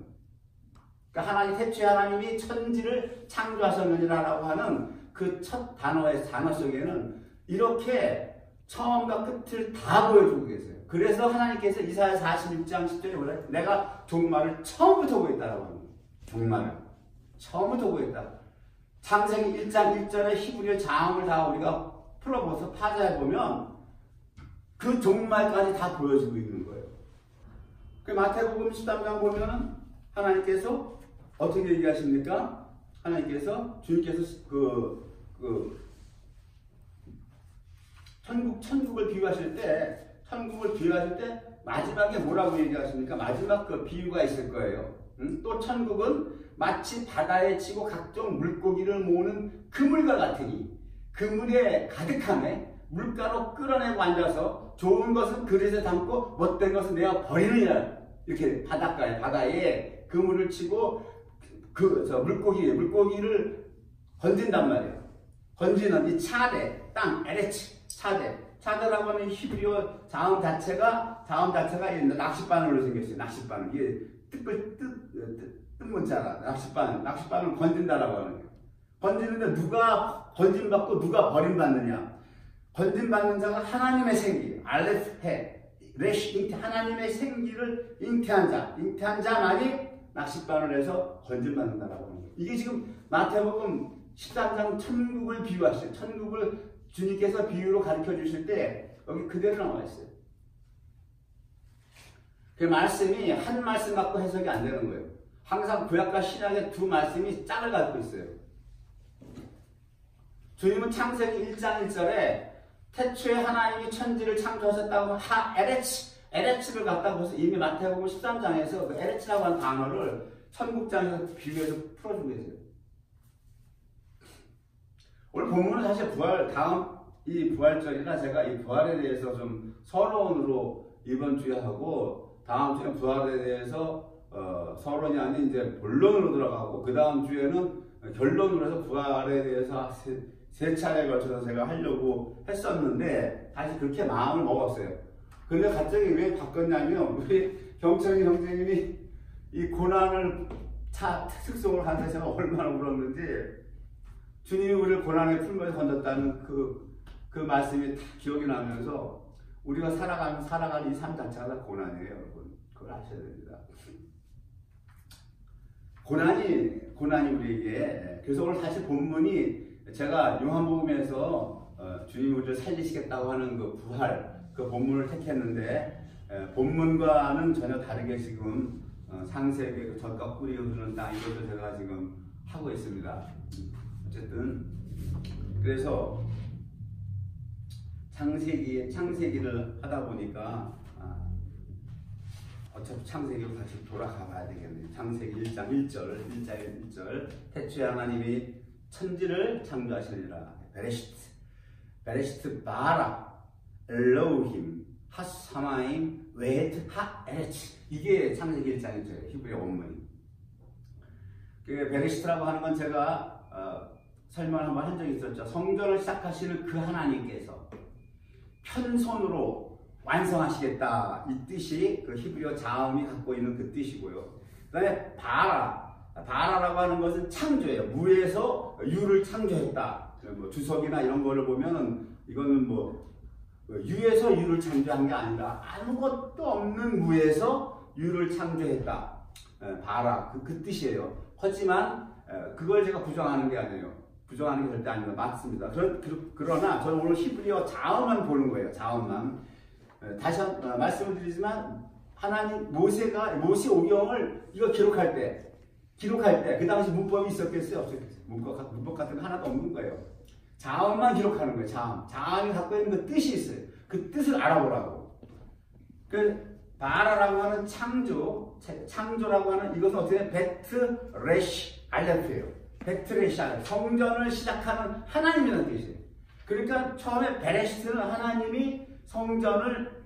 그러니까 태초에 하나님이 천지를 창조하셨느니라라고 하는 그 첫 단어 속에는 이렇게 처음과 끝을 다 보여주고 계세요. 그래서 하나님께서 이사야 46장 10절에 뭐래? 내가 종말을 처음부터 보였다라고 하는 거예요. 종말을 처음부터 보였다. 창세기 1장 1절에 히브리어 자음을 다 우리가 풀어보서 파자해 보면 그 종말까지 다 보여주고 있는 거예요. 그 마태복음 13장 보면은 하나님께서 어떻게 얘기하십니까? 하나님께서 주님께서 천국을 비유하실 때 마지막에 뭐라고 얘기하십니까? 마지막 그 비유가 있을 거예요. 또 천국은 마치 바다에 치고 각종 물고기를 모으는 그물과 같으니 그물에 가득함에 물가로 끌어내고 앉아서 좋은 것은 그릇에 담고 못된 것은 내어 버리느니라. 이렇게 바다에 그물을 치고 물고기를 건진단 말이에요. 건지는 이 차대, 땅, 에레치, 차대라고 하는 히브리어 자음 자체가 낚싯바늘로 생겼어요. 낚싯바늘. 이게 뜻 문자라. 낚싯바늘 건진다라고 하는 거예요. 건지는데 누가 건진받고 누가 버림받느냐? 건진받는 자가 하나님의 생기, 하나님의 생기를 잉태한 자만이 낚싯바늘에서 건진받는다라고 하는 거예요. 이게 지금 마태복음 13장 천국을 비유하시죠. 천국을 주님께서 비유로 가르쳐 주실 때 여기 그대로 나와 있어요. 그 말씀이 한 말씀 갖고 해석이 안 되는 거예요. 항상 구약과 신약의 두 말씀이 짝을 갖고 있어요. 주님은 창세기 1장 1절에 태초에 하나님이 천지를 창조하셨다고 에레치를 갖다고 해서 이미 마태복음 13장에서 그 에레치라고 하는 단어를 천국장에서 비유해서 풀어주고 계세요. 오늘 본문은 사실 이 부활절이라 제가 이 부활에 대해서 좀 서론으로 이번 주에 하고 다음 주에 부활에 대해서 서론이 아닌 이제 본론으로 들어가고 그 다음 주에는 결론으로 해서 부활에 대해서 세 차례에 걸쳐서 제가 하려고 했었는데 사실 그렇게 마음을 먹었어요. 근데 갑자기 왜 바꿨냐면 우리 경철이 형제님이 이 고난을 특성을 하는데 제가 얼마나 울었는지 주님이 우리를 고난의 풀무에서 건졌다는 그 말씀이 다 기억이 나면서 우리가 살아가는 이 삶 자체가 다 고난이에요, 여러분. 그걸 아셔야 됩니다. 고난이 우리에게, 그래서 오늘 사실 본문이 제가 요한복음에서 주님 우리를 살리시겠다고 하는 그 부활, 그 본문을 택했는데 본문과는 전혀 다르게 지금 창세기 젖과 꿀이 흐르는 땅 이것도 제가 지금 하고 있습니다. 어쨌든 그래서 창세기를 하다 보니까 어차피 차창세기로 다시 돌아가 봐야 되겠네요. 창세기 1장 1절 태초에 하나님이 천지를 창조하시느니라. 베레시트 바라 엘로힘 하사마임 웨트 하에레치. 이게 창세기 1장 1절 히브리어 원문이. 그 베레시트라고 하는 건 제가 설명을 한번 한 적이 있었죠. 성전을 시작하시는 그 하나님께서 편손으로 완성하시겠다, 이 뜻이 그 히브리어 자음이 갖고 있는 그 뜻이고요. 그 다음에 바라라고 하는 것은 창조예요. 무에서 유를 창조했다. 뭐 주석이나 이런 거를 보면은 이거는 뭐 유에서 유를 창조한 게 아니라 아무것도 없는 무에서 유를 창조했다. 바라 그 뜻이에요. 하지만 그걸 제가 부정하는 게 아니에요. 부정하는 게 절대 아니라 맞습니다. 그러나 저는 오늘 히브리어 자음만 보는 거예요. 자음만. 다시 말씀을 드리지만 하나님 모세 오경을 이거 기록할 때 그 당시 문법이 있었겠어요? 없었겠어요? 문법 같은 거 하나도 없는 거예요. 자음만 기록하는 거예요. 자음이 갖고 있는 그 뜻이 있어요. 그 뜻을 알아보라고. 그 바라라고 하는 창조라고 하는 이것은 어떻게 베트 레시 알레프예요. 베틀의 시작, 성전을 시작하는 하나님이라는 뜻이에요. 그러니까 처음에 베레시트는 하나님이 성전을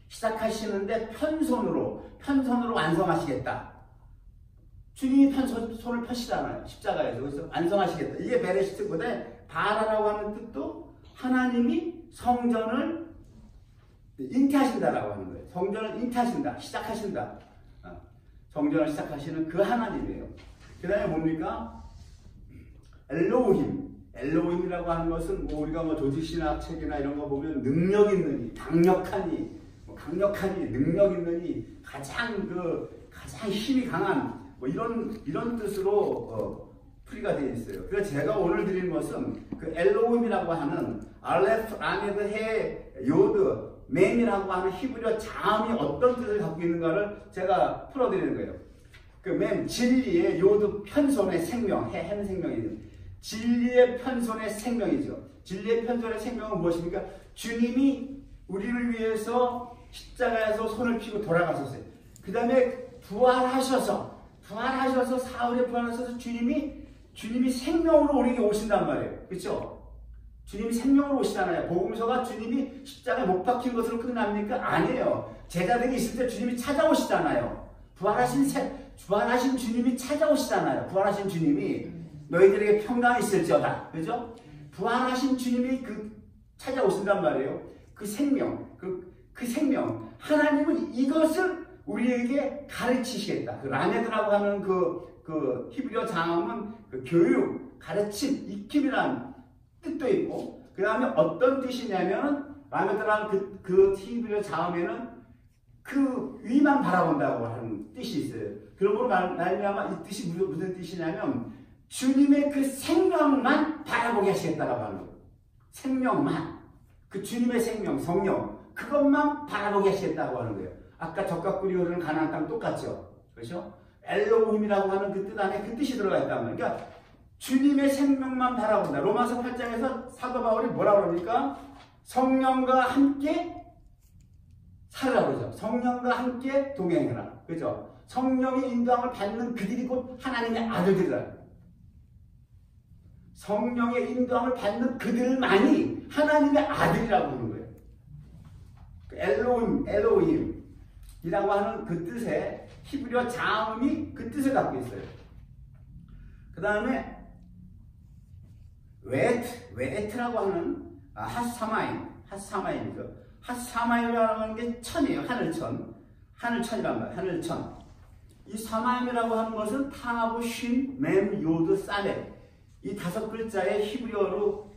시작하시는데 편손으로 완성하시겠다. 주님이 손을 펴시잖아요. 십자가에서. 그래서 완성하시겠다. 이게 베레시트인데 바라라고 하는 뜻도 하나님이 성전을 잉태하신다라고 하는 거예요. 성전을 잉태하신다. 시작하신다. 성전을 시작하시는 그 하나님이에요. 그 다음에 뭡니까? 엘로힘이라고 하는 것은 뭐 우리가 뭐 조직신학 책이나 이런 거 보면 능력 있는 이, 강력한 능력 있는 이, 가장 힘이 강한 뭐 이런 뜻으로 풀이가 되어 있어요. 그래서 제가 오늘 드린 것은 그 엘로힘이라고 하는 알레프, 라메드, 해, 요드, mem이라고 하는 히브리어 자음이 어떤 뜻을 갖고 있는가를 제가 풀어드리는 거예요. 그 mem, 진리의 요드 편손의 생명, 해는 생명이죠. 진리의 편손의 생명이죠. 진리의 편손의 생명은 무엇입니까? 주님이 우리를 위해서 십자가에서 손을 펴고 돌아가셨어요. 그 다음에 부활하셔서 사흘에 부활하셔서 주님이 생명으로 우리에게 오신단 말이에요. 그렇죠? 주님이 생명으로 오시잖아요. 복음서가 주님이 십자가에 못 박힌 것으로 끝납니까? 아니에요. 제자들이 있을 때 주님이 찾아오시잖아요. 부활하신 주님이 찾아오시잖아요. 부활하신 주님이 너희들에게 평강이 있을지어다. 그죠? 부활하신 주님이 찾아오신단 말이에요. 그 생명, 그 생명. 하나님은 이것을 우리에게 가르치시겠다. 그 라메드라고 하는 그 히브리어 자음은 그 교육, 가르침, 익힘이라는 뜻도 있고, 그 다음에 어떤 뜻이냐면, 라메드라는 그 히브리어 자음에는 그 위만 바라본다고 하는 뜻이 있어요. 그러므로 말미암아 이 뜻이 무슨 뜻이냐면, 주님의 그 생명만 바라보게 하시겠다라고 하는 거예요. 생명만. 그 주님의 생명, 성령. 그것만 바라보게 하시겠다고 하는 거예요. 아까 적과 꿀이 흐르는 가나안 땅 똑같죠. 그렇죠? 엘로힘이라고 하는 그 뜻 안에 그 뜻이 들어가 있단 말이에요. 그러니까 주님의 생명만 바라본다. 로마서 8장에서 사도 바울이 뭐라고 그럽니까? 성령과 함께 살으라 그러죠. 성령과 함께 동행해라. 그죠? 성령의 인도함을 받는 그들이 곧 하나님의 아들들이라. 성령의 인도함을 받는 그들만이 하나님의 아들이라고 하는 거예요. 엘로힘이라고 하는 그 뜻의 히브리어 자음이 그 뜻을 갖고 있어요. 그 다음에 웨트라고 하는 핫사마임이죠. 핫사마임이라고 하는 게 천이에요. 하늘천이란 말이에요. 하늘천. 이 사마임이라고 하는 것은 타브, 쉰, mem, 요드, 사레. 이 5글자의 히브리어로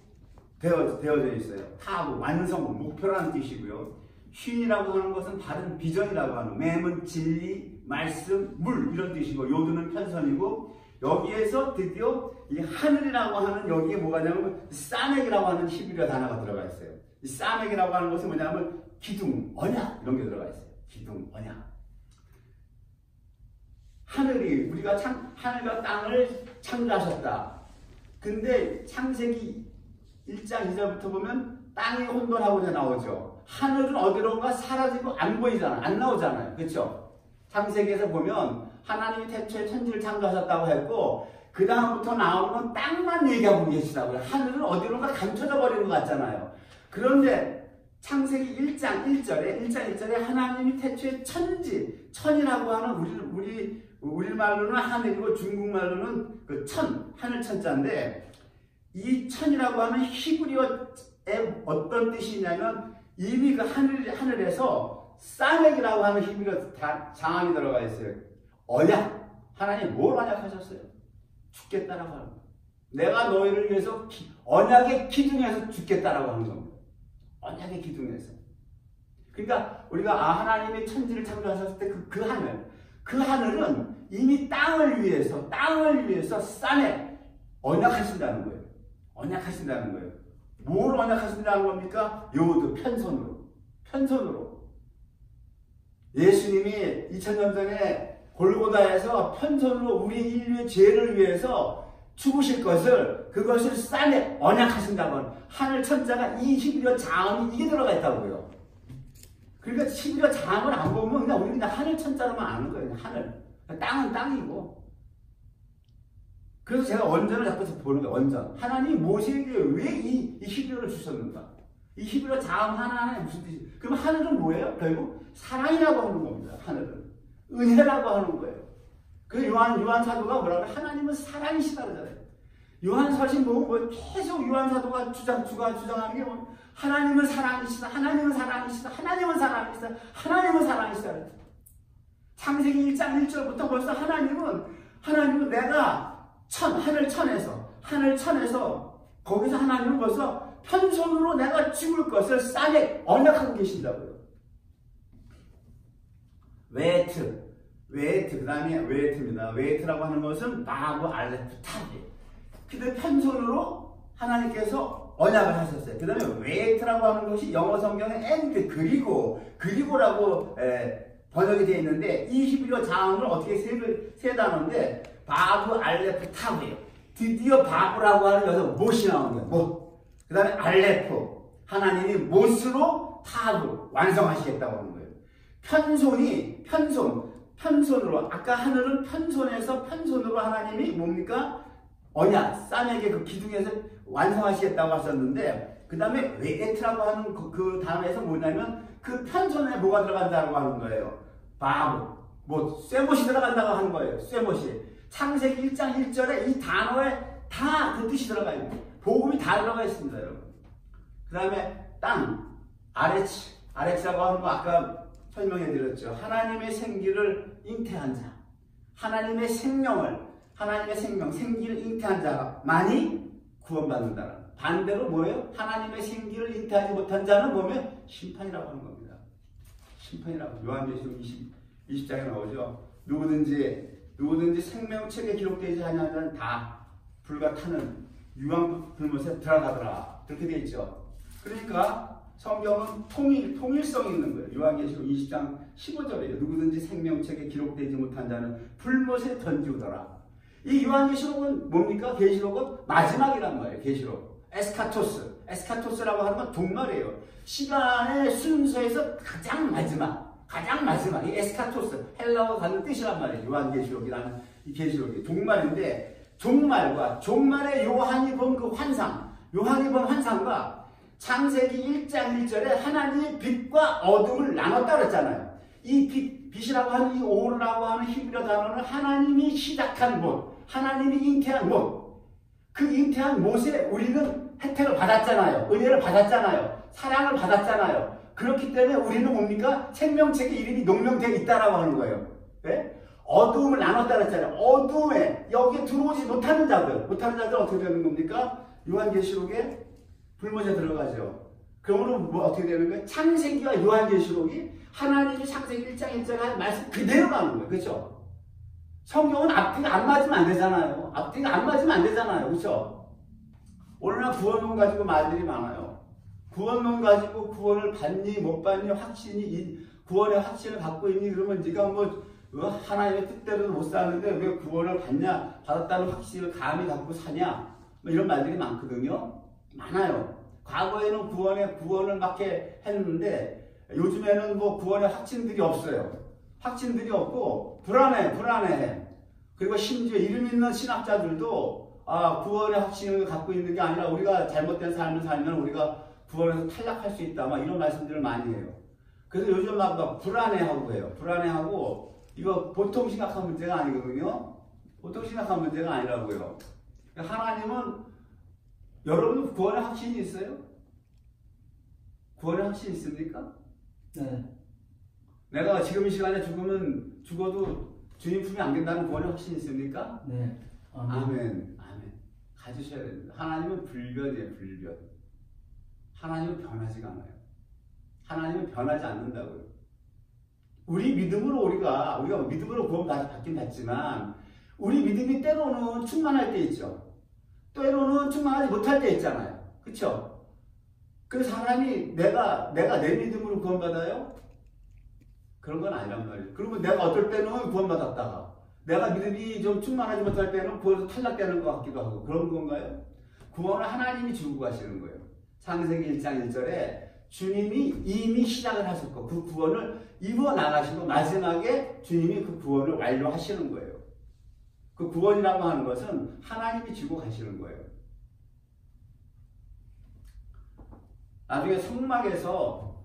되어져 있어요. 타브, 완성, 목표라는 뜻이고요. 쉰이라고 하는 것은 다른 비전이라고 하는, mem은 진리, 말씀, 물 이런 뜻이고, 요드는 편선이고, 여기에서 드디어 이 하늘이라고 하는 여기에 뭐가 있냐면 사멕이라고 하는 히브리어 단어가 들어가 있어요. 이 사멕이라고 하는 것은 뭐냐면 기둥, 언약 이런 게 들어가 있어요. 기둥, 언약. 하늘이 우리가 하늘과 땅을 창조하셨다. 근데 창세기 1장 2절부터 보면 땅이 혼돈하고자 나오죠. 하늘은 어디론가 사라지고 안 보이잖아. 안 나오잖아요. 그렇죠? 창세기에서 보면 하나님이 태초에 천지를 창조하셨다고 했고 그 다음부터 나오는 땅만 얘기하고 계시다고요. 하늘은 어디론가 감춰져 버리는 것 같잖아요. 그런데 창세기 1장 1절에 하나님이 태초에 천이라고 하는 우리말로는 하늘이고 중국말로는 그 하늘 천자인데 이 천이라고 하는 히브리어의 어떤 뜻이냐면 이미 그 하늘에서 사멕이라고 하는 히브리어 장암이 들어가 있어요. 언약. 하나님 뭘 언약하셨어요? 죽겠다라고 하는 거예요. 내가 너희를 위해서 언약의 기둥에서 죽겠다라고 하는 겁니다. 언약의 기둥에서. 그러니까 우리가 하나님이 천지를 창조하셨을 때 그 하늘은 이미 땅을 위해서 사멕 언약하신다는 거예요. 언약하신다는 거예요. 뭘 언약하신다는 겁니까? 요드, 편손으로. 예수님이 2000년 전에 골고다에서 편손으로 우리 인류의 죄를 위해서 죽으실 그것을 사멕 언약하신다고 하늘 천자가 이 히브리어 자음이 이게 들어가 있다고요. 그러니까 히브리어 자음을 안 보면 그냥 우리는 하늘 천자로만 아는 거예요. 하늘. 땅은 땅이고. 그래서 제가 원전을 자꾸 보는 거예요. 원전. 하나님이 모세에게 왜 이 히브리어를 주셨는가? 이 히브리어 자음 하나하나에 무슨 뜻이? 그럼 하늘은 뭐예요? 결국 사랑이라고 하는 겁니다. 하늘은 은혜라고 하는 거예요. 그 요한 사도가 뭐라고 하나님은 사랑이시다 그러잖아요. 요한서신 보면 뭐 계속 요한 사도가 주장하는 게 뭐 하나님은 사랑이시다, 하나님은 사랑이시다, 하나님은 사랑이시다, 하나님은 사랑이시다. 창세기 1장 1절부터 벌써 하나님은 내가 하늘천에서 거기서 하나님은 벌써 편손으로 내가 죽을 것을 싸게 언약하고 계신다고요. 그 다음에 웨이트입니다. 웨이트라고 하는 것은 바브 알레프 타브. 근데 편손으로 하나님께서 언약을 하셨어요. 그 다음에 웨이트라고 하는 것이 영어 성경에 and 그리고라고 번역이 되어 있는데 이 히브리어 자음을 어떻게 세 단어인데 바브 알레프 타브예요. 드디어 바브라고 하는 여기서 못이 나오는 거예요. 못. 그 다음에 알레프 하나님이 못으로 타브 완성하시겠다고 하는 거예요. 편손으로 아까 하늘은 편손으로 하나님이 뭡니까? 언약 쌈에게 그 기둥에서 완성하시겠다고 하셨는데 그 다음에 웨이트라고 하는 그 단어에서 뭐냐면 그 편손에 뭐가 들어간다고 하는 거예요. 바브 쇠못이 들어간다고 하는 거예요. 쇠못이 창세기 1장 1절에 이 단어에 다 그 뜻이 들어가 있고 복음이 다 들어가 있습니다, 여러분. 그 다음에 땅 아레치라고 하는 거 아까 설명해 드렸죠. 하나님의 생기를 잉태한 자, 하나님의 생기를 잉태한 자만이 구원받는다. 반대로 뭐예요? 하나님의 생기를 잉태하지 못한 자는 뭐면 심판이라고 하는 겁니다. 심판이라고. 요한계시록 20장에 나오죠. 누구든지 생명책에 기록되지 않은 자는 다 불과 타는 유황 불못에 들어가더라. 그렇게 되어 있죠. 그러니까 성경은 통일성이 있는 거예요. 요한계시록 20장 15절이에요. 누구든지 생명책에 기록되지 못한 자는 불못에 던지우더라. 이 요한계시록은 뭡니까? 계시록은 마지막이란 말이에요. 계시록. 에스카토스라고 하는 건 종말이에요. 시간의 순서에서 가장 마지막. 이 에스카토스, 헬라어 가는 뜻이란 말이에요. 요한계시록이라는 이 계시록이 종말인데 종말의 요한이 본 그 환상과 창세기 1장 1절에 하나님의 빛과 어둠을 나눴다 그랬잖아요. 이 빛이라고 하는 이 오라고 하는 히브리어 단어는 하나님이 시작한 못, 하나님이 잉태한 못. 그 잉태한 못에 우리는 혜택을 받았잖아요. 은혜를 받았잖아요. 사랑을 받았잖아요. 그렇기 때문에 우리는 뭡니까? 생명책의 이름이 농명되어 있다라고 하는 거예요. 네? 어두움을 나눴다 그랬잖아요. 어두움에 여기에 들어오지 못하는 자들 어떻게 되는 겁니까? 요한계시록에 불못에 들어가죠. 그러므로 어떻게 되는 거예요? 창세기와 요한계시록이 하나님이 창세기 1장 1절에 한 말씀 그대로 가는 거예요. 그렇죠? 성경은 앞뒤가 안 맞으면 안 되잖아요. 그렇죠? 오늘날 구원론 가지고 말들이 많아요. 구원론 가지고 구원을 받니 못 받니 구원의 확신을 갖고 있니 그러면 네가 하나님의 뜻대로 못 사는데 왜 구원을 받았다는 확신을 감히 갖고 사냐 이런 말들이 많거든요. 많아요. 과거에는 구원을 막 했는데 요즘에는 구원의 확신들이 없어요. 확신들이 없고 불안해. 그리고 심지어 이름 있는 신학자들도 구원의 확신을 갖고 있는 게 아니라 우리가 잘못된 삶을 살면 우리가 구원에서 탈락할 수 있다. 이런 말씀들을 많이 해요. 그래서 요즘 막 불안해하고 해요. 불안해하고 이거 보통 심각한 문제가 아니거든요. 보통 심각한 문제가 아니라고요. 하나님은 여러분 구원의 확신이 있어요? 구원의 확신이 있습니까? 네. 내가 지금 이 시간에 죽어도 주님 품에 안긴다는 구원의 확신이 있습니까? 네. 아멘. 가지셔야 됩니다. 하나님은 불변이에요. 하나님은 변하지가 않아요. 하나님은 변하지 않는다고요. 우리 믿음으로 우리가 믿음으로 구원 받긴 받지만 우리 믿음이 때로는 충만할 때 있죠. 때로는 충만하지 못할 때 있잖아요. 그렇죠? 그 사람이 내가 내 믿음으로 구원 받아요? 그런 건 아니란 말이에요. 그러면 내가 어떨 때는 구원 받았다가 내가 믿음이 좀 충만하지 못할 때는 구원에서 탈락되는 것 같기도 하고 그런 건가요? 구원을 하나님이 주고 가시는 거예요. 창세기 1장 1절에 주님이 이미 시작을 하셨고 그 구원을 이루어 나가시고 마지막에 주님이 그 구원을 완료하시는 거예요. 그 구원이라고 하는 것은 하나님이 지고 가시는 거예요. 나중에 성막에서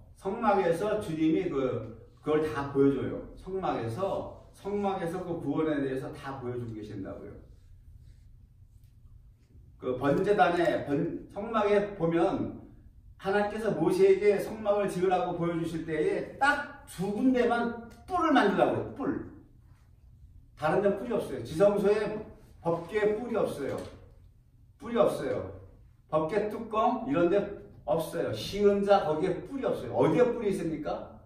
주님이 그걸 다 보여줘요. 성막에서 그 구원에 대해서 다 보여주고 계신다고요. 그 번제단에 성막에 보면 하나님께서 모세에게 성막을 지으라고 보여주실 때에 딱 두 군데만 뿔을 만들라고 해요. 뿔. 다른 데는 뿔이 없어요. 지성소에 법궤에 뿔이 없어요. 뿔이 없어요. 법궤 뚜껑 이런 데 없어요. 시은자 거기에 뿔이 없어요. 어디에 뿔이 있습니까?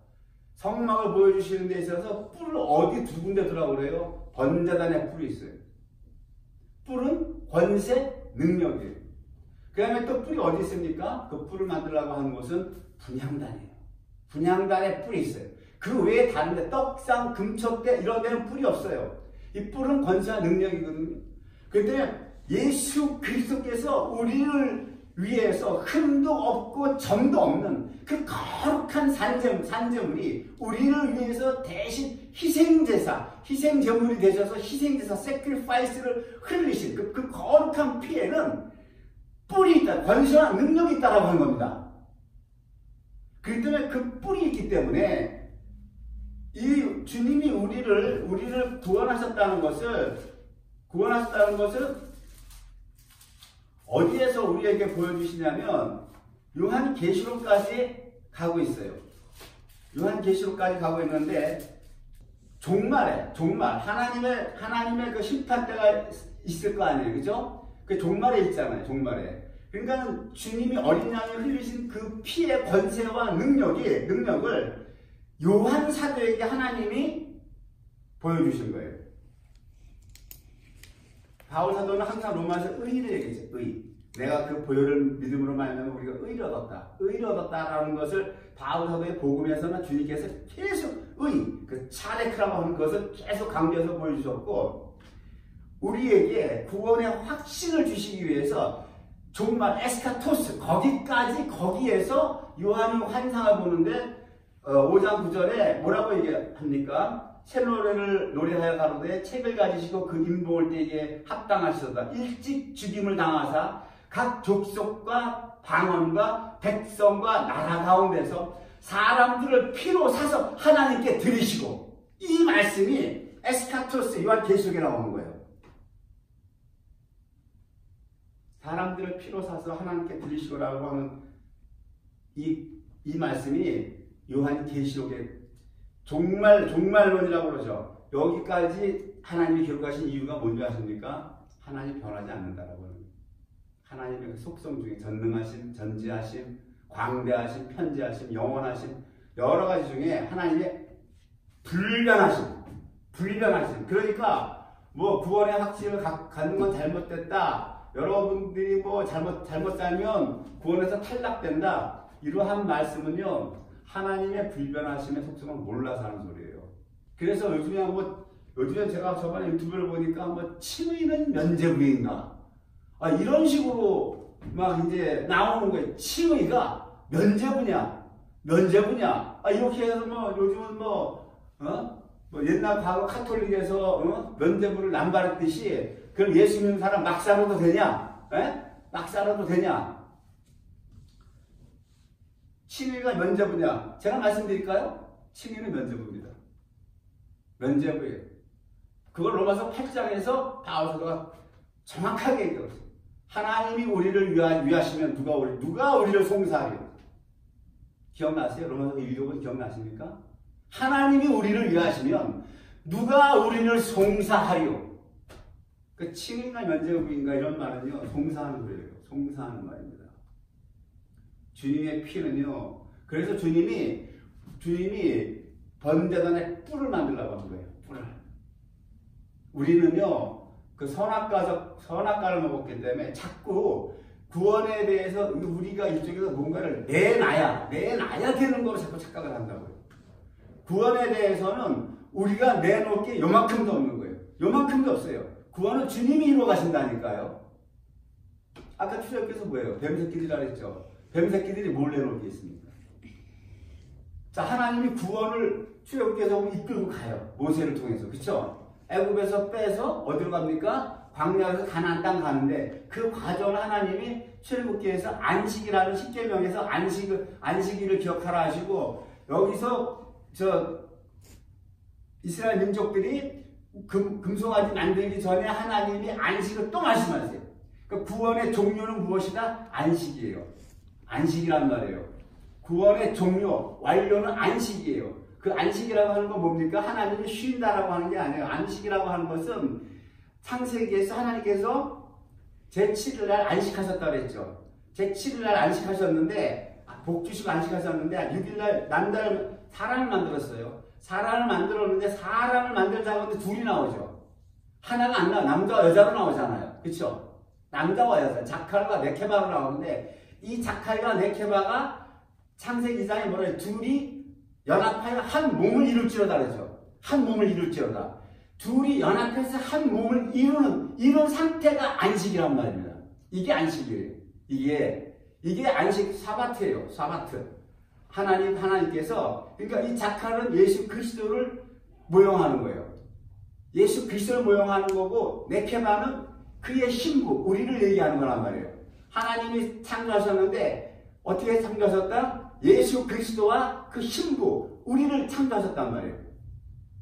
성막을 보여주시는 데 있어서 뿔을 어디 두 군데 두라고 그래요? 번제단에 뿔이 있어요. 뿔은 권세, 능력이에요. 그 다음에 또 뿔이 어디 있습니까? 그 뿔을 만들라고 하는 곳은 분향단이에요. 분향단에 뿔이 있어요. 그 외에 다른 데 떡상, 금촛대 이런 데는 뿔이 없어요. 이 뿔은 권세와 능력이거든요. 그런데 예수 그리스도께서 우리를 위해서 흠도 없고 점도 없는 그 거룩한 산제물이 우리를 위해서 대신 희생제물이 되셔서 희생제사, sacrifice를 흘리신 그 거룩한 피에는 뿔이 있다, 권세와 능력이 있다라고 하는 겁니다. 그렇기 때문에 그 뿔이 있기 때문에 이 주님이 우리를 구원하셨다는 것을 어디에서 우리에게 보여주시냐면 요한계시록까지 가고 있어요. 요한계시록까지 가고 있는데 종말 하나님의 그 심판 때가 있을 거 아니에요, 그죠? 그 종말에 있잖아요, 종말에. 그러니까 주님이 어린 양이 흘리신 그 피의 권세와 능력을 요한 사도에게 하나님이 보여주신 거예요. 바울 사도는 항상 로마에서 의를 얘기했죠. 의. 내가 그 보혈을 믿음으로 말하면 우리가 의를 얻었다. 의를 얻었다라는 것을 바울 사도의 복음에서는 주님께서 계속 그 차레크라고 하는 것을 계속 강조해서 보여주셨고, 우리에게 구원의 확신을 주시기 위해서 정말 에스카토스 거기에서 요한이 환상을 보는데 5장 9절에 뭐라고 얘기합니까? 새 노래를 노래하여 가로되 책을 가지시고 그 인복을 때에 합당하시도다. 일찍 죽임을 당하사 각 족속과 방언과 백성과 나라 가운데서 사람들을 피로 사서 하나님께 드리시고, 이 말씀이 에스카토스 요한계시록에 나오는 거예요. 사람들을 피로 사서 하나님께 드리시고라고 하는 이 말씀이 요한계시록의 종말론이라고 그러죠. 여기까지 하나님이 기록하신 이유가 뭔지 아십니까? 하나님이 변하지 않는다라고 하는 거예요. 하나님의 그 속성 중에 전능하심, 전지하심, 광대하심, 편지하심, 영원하심, 여러 가지 중에 하나님의 불변하심. 그러니까 뭐 구원의 확신을 갖는 건 잘못됐다. 여러분들이 뭐 잘못 살면 구원에서 탈락된다. 이러한 말씀은요, 하나님의 불변하심의 속성을 몰라서 하는 소리예요. 그래서 요즘에 제가 저번에 유튜브를 보니까 뭐 칭의는 면죄부인가? 이런 식으로 막 이제 나오는 거예요. 칭의가 면죄부냐? 이렇게 해서 뭐 요즘은 뭐 옛날 과거 카톨릭에서 면죄부를 남발했듯이 그럼 예수 믿는 사람 막 살아도 되냐? 막 살아도 되냐? 칭의가 면죄부냐? 제가 말씀드릴까요? 칭의는 면죄부입니다. 면죄부예요. 그걸 로마서 8장에서 바울 사도가 정확하게 얘기했어요. 하나님이 우리를 위하시면 누가 우리를 송사하리요? 기억나세요? 로마서 1족은 기억나십니까? 하나님이 우리를 위하시면 누가 우리를 송사하리요? 그 칭의가 면죄부인가 이런 말은요, 송사하는 소리예요. 송사하는 말입니다. 주님의 피는요, 그래서 주님이 번제단에 뿔을 만들라고 한 거예요. 뿔을. 우리는요, 그 선악과를 먹었기 때문에 자꾸 구원에 대해서 우리가 이쪽에서 뭔가를 내놔야 되는 거로 자꾸 착각을 한다고요. 구원에 대해서는 우리가 내놓을 게 요만큼도 없는 거예요. 요만큼도 없어요. 구원은 주님이 이루어 가신다니까요. 아까 출애굽께서 뭐예요? 뱀새끼들이라 그랬죠. 뱀새끼들이 뭘 내놓을 게 있습니까? 자, 하나님이 구원을 출애굽께서 이끌고 가요. 모세를 통해서. 그쵸? 애굽에서 빼서 어디로 갑니까? 광야에서 가나안 땅 가는데 그 과정을 하나님이 출애굽기에서 안식이라는 십계명에서 안식일을 기억하라 하시고 여기서 이스라엘 민족들이 금송아지 만들기 전에 하나님이 안식을 또 말씀하세요. 그러니까 구원의 종료는 무엇이다? 안식이에요. 안식이란 말이에요. 구원의 종료, 완료는 안식이에요. 그 안식이라고 하는 건 뭡니까? 하나님이 쉰다라고 하는 게 아니에요. 안식이라고 하는 것은 창세기에서 하나님께서 제7일 날 안식하셨다고 그랬죠. 제7일 날 안식하셨는데 복 주시고 안식하셨는데 6일 날 남자를 사람을 만들었어요. 사람을 만들었는데 사람을 만들자고 하는데 둘이 나오죠. 하나가 안 나와. 남자와 여자로 나오잖아요. 그렇죠? 남자와 여자, 자칼과 네케바로 나오는데 이 자칼과 네케바가 창세기 2장에 뭐라 해요? 둘이 연합하여 한 몸을 이룰지어다 그러죠. 한 몸을 이룰지어다. 둘이 연합해서 한 몸을 이루는 상태가 안식이란 말입니다. 이게 안식이에요. 이게 안식 사바트예요. 사바트. 하나님께서 그러니까 이 자칼은 예수 그리스도를 모형하는 거예요. 예수 그리스도를 모형하는 거고 네케바는 그의 신부, 우리를 얘기하는 거란 말이에요. 하나님이 창조하셨는데 어떻게 창조하셨다? 예수 그리스도와 그 신부, 우리를 창조하셨단 말이에요.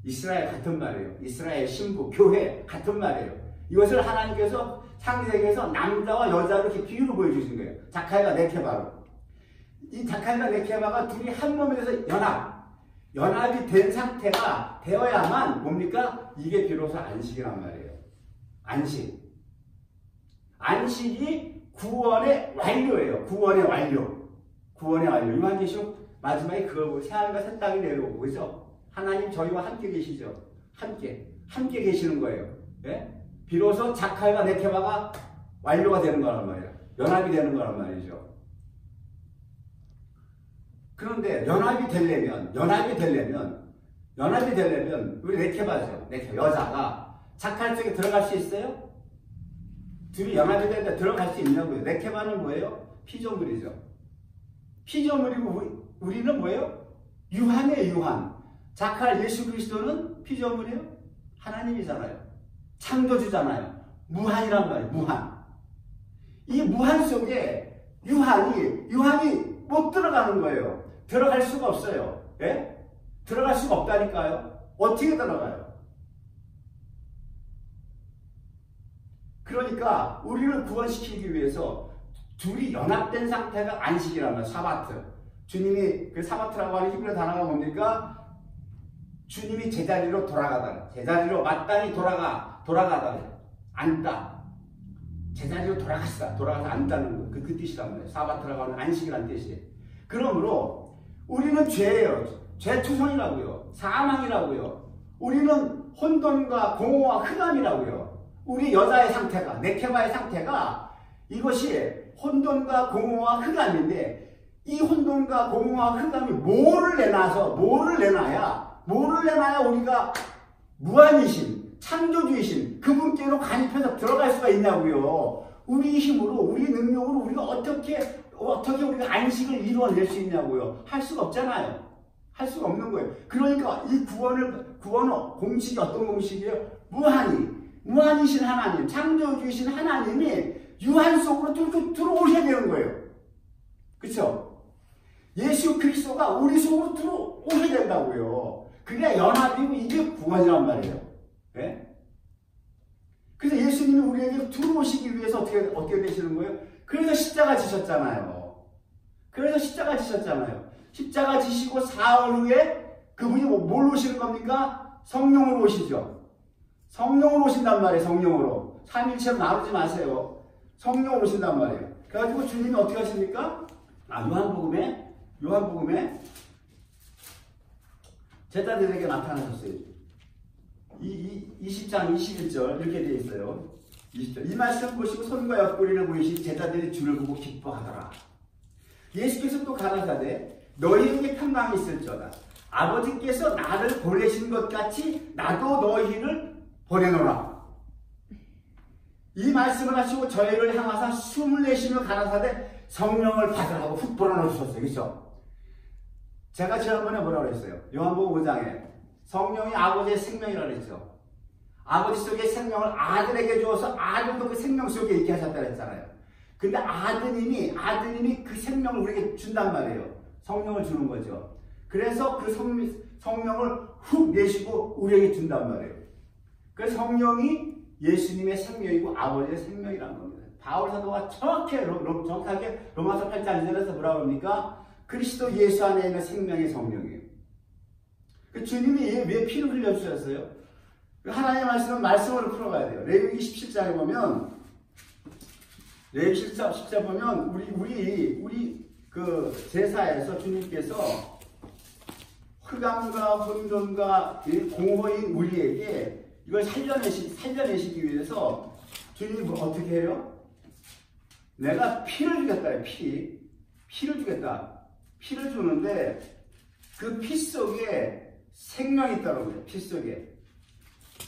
이스라엘 같은 말이에요. 이스라엘 신부, 교회 같은 말이에요. 이것을 하나님께서 창세기에서 남자와 여자로 이렇게 비유를 보여주신 거예요. 자칼과 네케바로. 이 자칼과 네케바가 둘이 한 몸에 대해서 연합이 된 상태가 되어야만 뭡니까? 이게 비로소 안식이란 말이에요. 안식. 안식이 구원의 완료예요. 구원의 완료. 구원의 완료. 요한계시록 마지막에 그걸 새하늘과 새 땅이 내려오고, 그죠? 하나님 저희와 함께 계시죠? 함께 계시는 거예요. 예? 비로소 자칼과 네케바가 완료가 되는 거란 말이에요. 연합이 되는 거란 말이죠. 그런데 연합이 되려면 우리 네케바죠. 여자가 자칼 쪽에 들어갈 수 있어요? 둘이 연합이 되는데 들어갈 수 있냐고요. 네케바는 뭐예요? 피조물이죠. 피조물이고 우리는 뭐예요? 유한이에요. 유한. 자칼 예수 그리스도는 피조물이에요? 하나님이잖아요. 창조주잖아요. 무한이란 말이에요. 무한. 이 무한 속에 유한이 못 들어가는 거예요. 들어갈 수가 없어요. 예? 들어갈 수가 없다니까요. 어떻게 들어가요? 그러니까 우리를 구원시키기 위해서 둘이 연합된 상태가 안식이란 말이에요. 사바트. 주님이 그 사바트라고 하는 히브리 단어가 뭡니까? 주님이 제자리로 돌아가다. 제자리로 마땅히 돌아가다. 앉다. 제자리로 돌아가서 앉다는 거. 그 뜻이란 말이에요. 사바트라고 하는 안식이란 뜻이에요. 그러므로 우리는 죄예요. 죄투성이라고요. 사망이라고요. 우리는 혼돈과 공허와 흑암이라고요. 우리 여자의 상태가, 네케바의 상태가 이것이 혼돈과 공허와 흑암인데 이 혼돈과 공허와 흑암이 뭐를 내놔야 우리가 무한이신, 창조주이신 그분께로 간입해서 들어갈 수가 있냐고요. 우리 힘으로, 우리 능력으로 우리가 어떻게 우리가 안식을 이루어낼 수 있냐고요. 할 수가 없잖아요. 할 수가 없는 거예요. 그러니까 이 구원 공식이 어떤 공식이에요? 무한이신 하나님, 창조주이신 하나님이 유한 속으로 들어오셔야 되는 거예요. 그렇죠? 예수 그리스도가 우리 속으로 들어오셔야 된다고요. 그게 연합이고 이게 구원이란 말이에요. 네? 그래서 예수님이 우리에게 들어오시기 위해서 어떻게 되시는 거예요? 그래서 십자가 지셨잖아요. 십자가 지시고 사흘 후에 그분이 뭘 오시는 겁니까? 성령으로 오시죠. 성령으로 오신단 말이에요. 성령으로. 삼일체로 나누지 마세요. 성령으로 오신단 말이에요. 그래가지고 주님이 어떻게 하십니까? 요한복음에 제자들에게 나타나셨어요. 20장 21절 이렇게 되어 있어요. 20절. 이 말씀 보시고 손과 옆구리를 보이신 제자들이 주를 보고 기뻐하더라. 예수께서 또 가라사대 너희에게 평강이 있을지어다. 아버지께서 나를 보내신 것 같이 나도 너희를 보내노라. 이 말씀을 하시고 저희를 향하사 숨을 내쉬며 가라사대 성령을 받으라고 훅 불어넣으셨어요. 그렇죠? 제가 지난번에 뭐라고 그랬어요? 요한복음 5장에 성령이 아버지의 생명이라고 그랬죠. 아버지 속에 생명을 아들에게 주어서 아들도 그 생명 속에 있게 하셨다 그랬잖아요. 근데 아드님이 그 생명을 우리에게 준단 말이에요. 성령을 주는 거죠. 그래서 그 성령을 훅 내쉬고 우리에게 준단 말이에요. 그 성령이 예수님의 생명이고 아버지의 생명이라는 겁니다. 바울 사도가 정확하게 로마서 8장 1절에서 뭐라고 합니까? 그리스도 예수 안에 있는 생명의 성령이에요. 그 주님이 왜 피를 흘려주셨어요? 하나님의 말씀으로 풀어가야 돼요. 레위기 17장에 보면, 레위기 17장 보면, 우리 그 제사에서 주님께서 흑암과 혼돈과 공허인 우리에게 이걸 살려내시기 위해서 주님이 어떻게 해요? 내가 피를 주겠다. 피를 주겠다. 피를 주는데 그 피 속에 생명이 있다고 해요. 피 속에.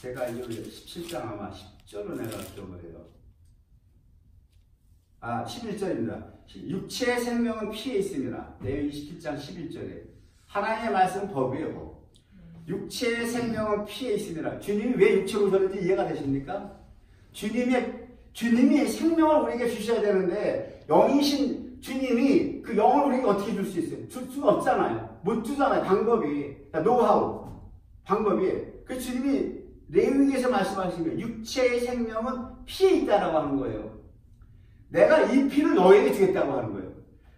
제가 이 17장 아마 10절로 내가 줘버려요. 11절입니다. 육체의 생명은 피에 있습니다. 레위기 27장 11절에. 하나님의 말씀은 법이에요. 육체의 생명은 피에 있습니다. 주님이 왜 육체로 오셨는지 이해가 되십니까? 주님이 생명을 우리에게 주셔야 되는데 영이신 주님이 그 영을 우리에게 어떻게 줄 수 있어요? 줄 수가 없잖아요. 못 주잖아요. 방법이. 노하우. 방법이. 그 주님이 레위기에서 말씀하신 거예요. 육체의 생명은 피에 있다라고 하는 거예요. 내가 이 피를 너희에게 주겠다고 하는 거예요.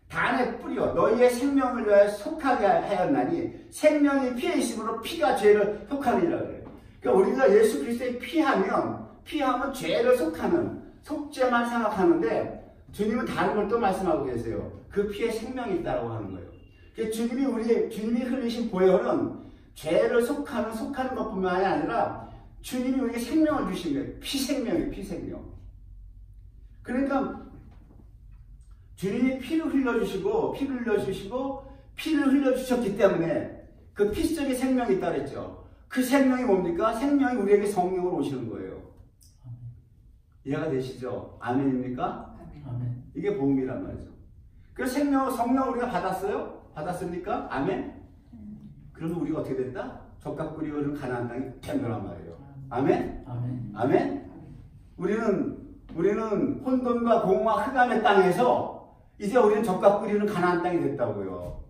단에 뿌려 너희의 생명을 위하여 속하게 하였나니 생명이 피에 있으므로 피가 죄를 속하느니라 그래요. 그러니까 우리가 예수 그리스도의 피하면 죄를 속죄만 생각하는데 주님은 다른 걸 또 말씀하고 계세요. 그 피에 생명이 있다고 하는 거예요. 그러니까 주님이 흘리신 보혈은 죄를 속하는 것뿐만이 아니라 주님이 우리에게 생명을 주신 거예요. 피생명. 그러니까 주님이 피를 흘려주시고 피를 흘려주셨기 때문에 그 피 속에 생명이 있다 그랬죠. 그 생명이 뭡니까? 생명이 우리에게 성령으로 오시는 거예요. 이해가 되시죠? 아멘입니까? 아멘. 이게 복음이란 말이죠. 그 성령 우리가 받았어요? 받았습니까? 아멘? 그러면 우리가 어떻게 됐다? 적각 꿀이 흐르는 가나안 땅이 된 거란 말이에요. 아멘? 아멘. 아멘? 우리는 혼돈과 공허와 흑암의 땅에서 이제 우리는 적각 꿀이 흐르는 가나안 땅이 됐다고요.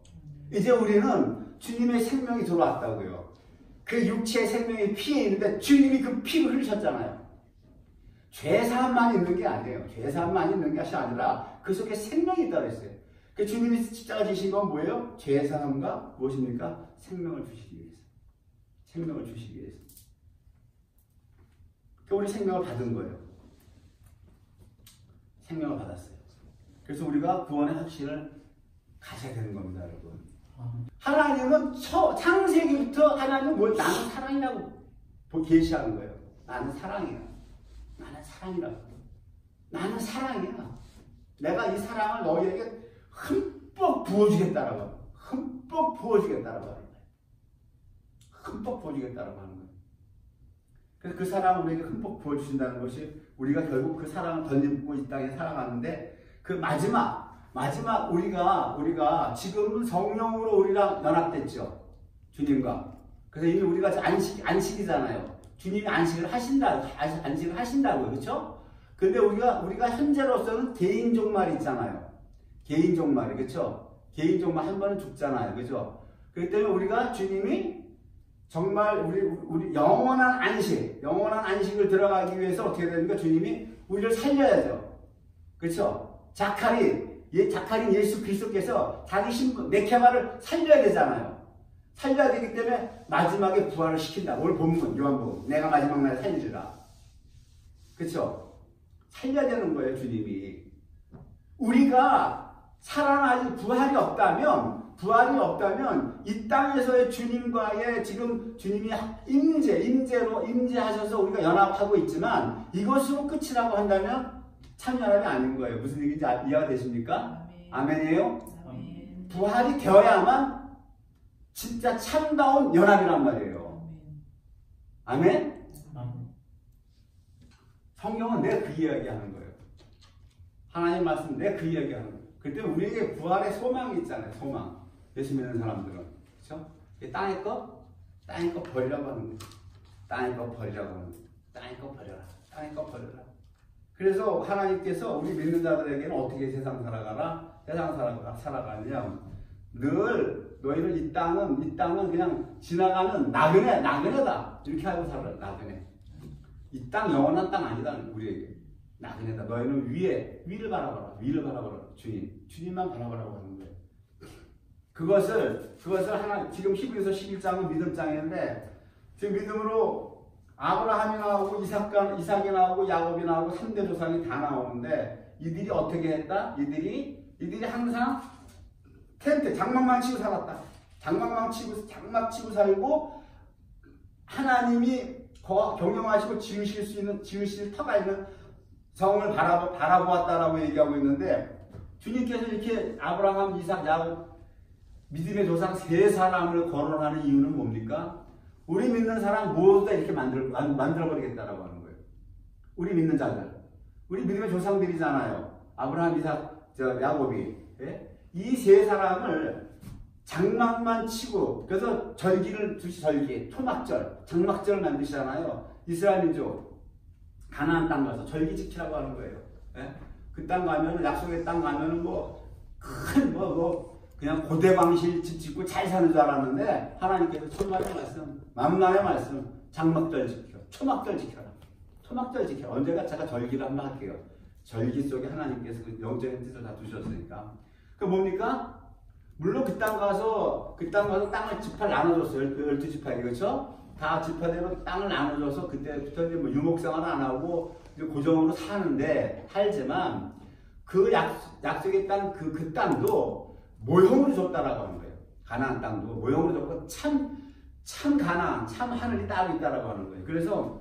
이제 우리는 주님의 생명이 들어왔다고요. 그 육체의 생명이 피에 있는데 주님이 그 피를 흘리셨잖아요. 죄사함만 있는 게 아니에요. 죄사함만 있는 것이 아니라 그 속에 생명이 있다고 했어요. 그 주님이 십자가 지신 건 뭐예요? 죄사함과 무엇입니까? 생명을 주시기 위해서. 생명을 주시기 위해서. 그 우리 생명을 받은 거예요. 생명을 받았어요. 그래서 우리가 구원의 확신을 가져야 되는 겁니다, 여러분. 하나님은 창세기부터 하나님은 나는 사랑이라고 계시하는 거예요. 나는 사랑이야. 나는 사랑이라고. 나는 사랑이야. 내가 이 사랑을 너희에게 흠뻑 부어주겠다라고. 흠뻑 부어주겠다라고 하는 거예요. 흠뻑 부어주겠다라고 하는 거예요. 그래서 그 사랑을 우리에게 흠뻑 부어주신다는 것이 우리가 결국 그 사랑을 던지고 이 땅에 살아가는데 그 마지막 우리가 지금은 성령으로 우리랑 연합됐죠. 주님과. 그래서 이미 우리가 안식이잖아요. 주님이 안식을 하신다고요. 그렇죠? 근데 우리가 현재로서는 개인 종말이 있잖아요. 개인 종말이. 그렇죠? 개인 종말 한 번은 죽잖아요. 그렇죠? 그렇기 때문에 우리가 주님이 정말 우리 영원한 안식을 들어가기 위해서 어떻게 됩니까? 주님이 우리를 살려야죠. 그렇죠? 자카린 예수 그리스도께서 자기 신분 네케마를 살려야 되잖아요. 살려야 되기 때문에 마지막에 부활을 시킨다. 오늘 본문 요한복음 내가 마지막 날에 살리리라. 그렇죠? 살려야 되는 거예요. 주님이. 우리가 살아나지 부활이 없다면 이 땅에서의 주님과의 지금 주님이 임재하셔서 우리가 연합하고 있지만 이것으로 끝이라고 한다면 참 연합이 아닌 거예요. 무슨 얘기인지 이해가 되십니까? 아멘이에요? 아멘. 부활이 되어야만 진짜 참다운 연합이란 말이에요. 아멘? 아멘. 성경은 내가 그 이야기하는 거예요. 하나님 말씀 내가 그 이야기하는 거예요. 그때 우리에게 부활의 소망이 있잖아요. 소망. 예수 믿는 사람들은. 그렇죠? 땅의 거 버리라고 하는 거예요. 땅의 거 버리라고 하는 거예요. 땅에 거 버려라. 땅에 거 버려라. 그래서 하나님께서 우리 믿는 자들에게는 어떻게 세상 살아가느냐. 늘 너희는 이 땅은 그냥 지나가는 나그네다. 이렇게 하고 살아. 나그네. 이 땅 영원한 땅 아니다. 우리에게. 나그네다. 너희는 위를 바라봐라. 위를 바라봐라. 주님만 바라보라고 하는 거예요. 그것을 지금 히브리서 11장은 믿음 장인데, 지금 믿음으로 아브라함이 나오고 이삭이 나오고 야곱이 나오고 3대 조상이 다 나오는데, 이들이 어떻게 했다? 이들이 항상 텐트 장막만 치고 살았다. 장막 치고 살고 하나님이 경영하시고 지으실 터가 있는 성을 바라보았다라고 얘기하고 있는데, 주님께서 이렇게 아브라함, 이삭, 야곱 믿음의 조상 세 사람을 거론하는 이유는 뭡니까? 우리 믿는 사람 모두 다 이렇게 만들어버리겠다라고 하는 거예요. 우리 믿는 자들, 우리 믿음의 조상들이잖아요. 아브라함, 이삭, 야곱이. 예? 이 세 사람을 장막만 치고, 그래서 토막절, 장막절을 만드시잖아요. 이스라엘 민족 가나안 땅 가서 절기 지키라고 하는 거예요. 예? 그 땅 가면은, 약속의 땅 가면은 그냥 고대방실 집 짓고 잘 사는 줄 알았는데, 하나님께서 천만의 말씀, 만만의 말씀, 장막절 지켜, 초막절 지켜라. 토막절 지켜. 언제가 제가 절기를 한번 할게요. 절기 속에 하나님께서 그 영적인 뜻을 다 두셨으니까. 그 뭡니까? 물론 그 땅 가서 땅을 지파를 나눠줬어요. 12지파에, 그렇죠? 다 지파대로 땅을 나눠줘서 그때부터 이제 유목생활은 안 하고 고정으로 살지만, 그 약속의 땅, 그 땅도 모형으로 줬다라고 하는 거예요. 가나안 땅도 모형으로 줬고, 참 가나안, 참 하늘이 따로 있다라고 하는 거예요. 그래서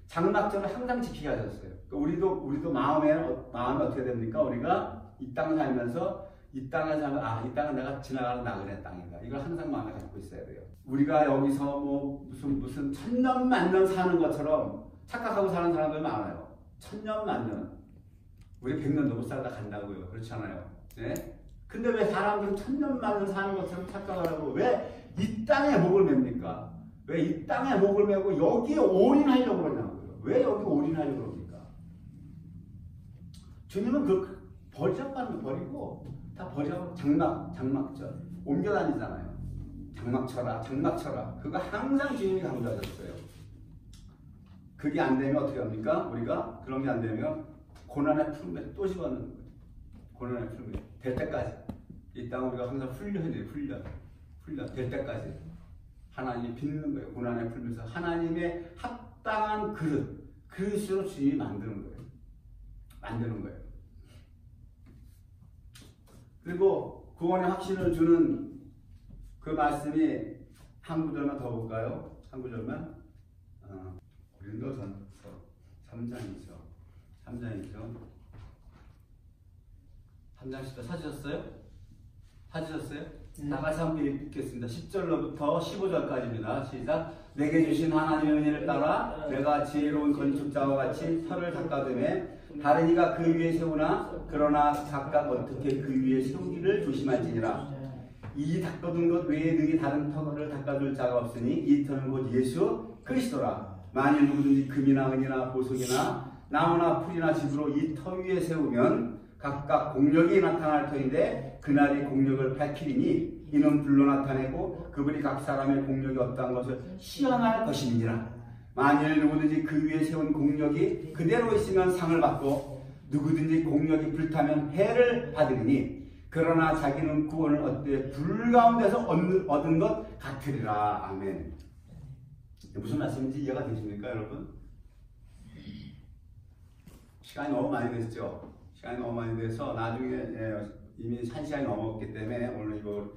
장막절을 항상 지키게 하셨어요. 우리도 마음에 어떻게 됩니까? 우리가 이 땅을 살면서 이 땅을 내가 지나가는 나그네 땅이다. 이걸 항상 마음에 갖고 있어야 돼요. 우리가 여기서 무슨 천년 만년 사는 것처럼 착각하고 사는 사람들 많아요. 천년 만년. 우리 100년도 못 살다 간다고요. 그렇잖아요. 네? 근데 왜 사람들은 천년 만년 사는 것처럼 착각을 하고, 왜 이 땅에 목을 맵니까? 왜 이 땅에 목을 메고 여기에 올인하려고 그러냐고요. 왜 여기 올인하려고 그럽니까? 주님은 버리고 다 버리고 장막절 옮겨 다니잖아요. 장막 쳐라. 그거 항상 주님이 강조하셨어요. 그게 안 되면 어떻게 합니까? 우리가 그런 게 안 되면 고난의 푸른에 또 집어넣는 거예요. 고난의 푸른에 될 때까지 이 땅 우리가 항상 훈련해야 돼요. 훈련 될 때까지 하나님이 빚는 거예요. 고난에 풀면서 하나님의 합당한 그릇으로 주님이 만드는 거예요. 그리고 구원의 확신을 주는 그 말씀이 한 구절만 더 볼까요? 한 구절만. 고린도전서 3장이죠. 3장 10절 찾으셨어요? 다 같이 함께 읽겠습니다. 10절로부터 15절까지입니다. 시작. 내게 주신 하나님의 은혜를 따라 내가 지혜로운 건축자와 같이 터를 닦아두매 다른 이가 그 위에 세우나 그러나 각각 어떻게 그 위에 세우기를 조심할지니라. 이 닦아둔 것 외에 능히 다른 터를 닦아줄 자가 없으니 이 터는 곧 예수 그리스도라. 만일 누구든지 금이나 은이나 보석이나 나무나 풀이나 집으로 이 터 위에 세우면 각각 공력이 나타날 터인데 그날이 공력을 밝히리니 이는 불로 나타내고 그분이 각 사람의 공력이 어떠한 것을 시험할 것임이니라. 만일 누구든지 그 위에 세운 공력이 그대로 있으면 상을 받고 누구든지 공력이 불타면 해를 받으리니 그러나 자기는 구원을 얻되 불 가운데서 얻은 것 같으리라. 아멘. 무슨 말씀인지 이해가 되십니까, 여러분? 시간이 너무 많이 됐죠? 시간이 너무 많이 돼서 나중에 이미 1시간이 넘었기 때문에 오늘 이거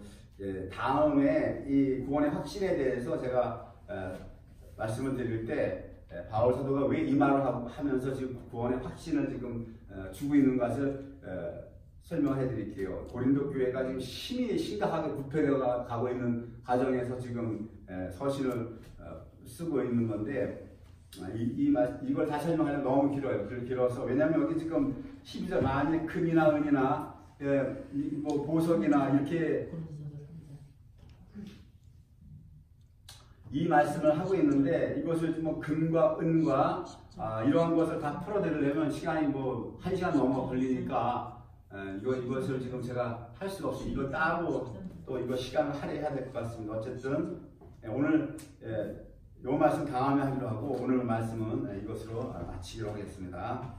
다음에 이 구원의 확신에 대해서 제가 말씀을 드릴 때 바울 사도가 왜 이 말을 하면서 지금 구원의 확신을 지금 주고 있는 것을 설명해 드릴게요. 고린도 교회가 지금 심각하게 부패되어 가고 있는 과정에서 지금 서신을 쓰고 있는 건데 이걸 다 설명하려면 너무 길어요. 길어서 왜냐하면 여기 지금 12절 만일 금이나 은이나 보석이나 이렇게 이 말씀을 하고 있는데 이것을 뭐 금과 은과 이러한 것을 다 풀어드리려면 시간이 뭐 1시간 넘어 걸리니까 이것을 지금 제가 할 수가 없어요. 이거 따로 또 이거 시간을 할애해야 될 것 같습니다. 어쨌든 오늘 요 말씀 다음에 하기로 하고 오늘 말씀은 이것으로 마치기로 하겠습니다.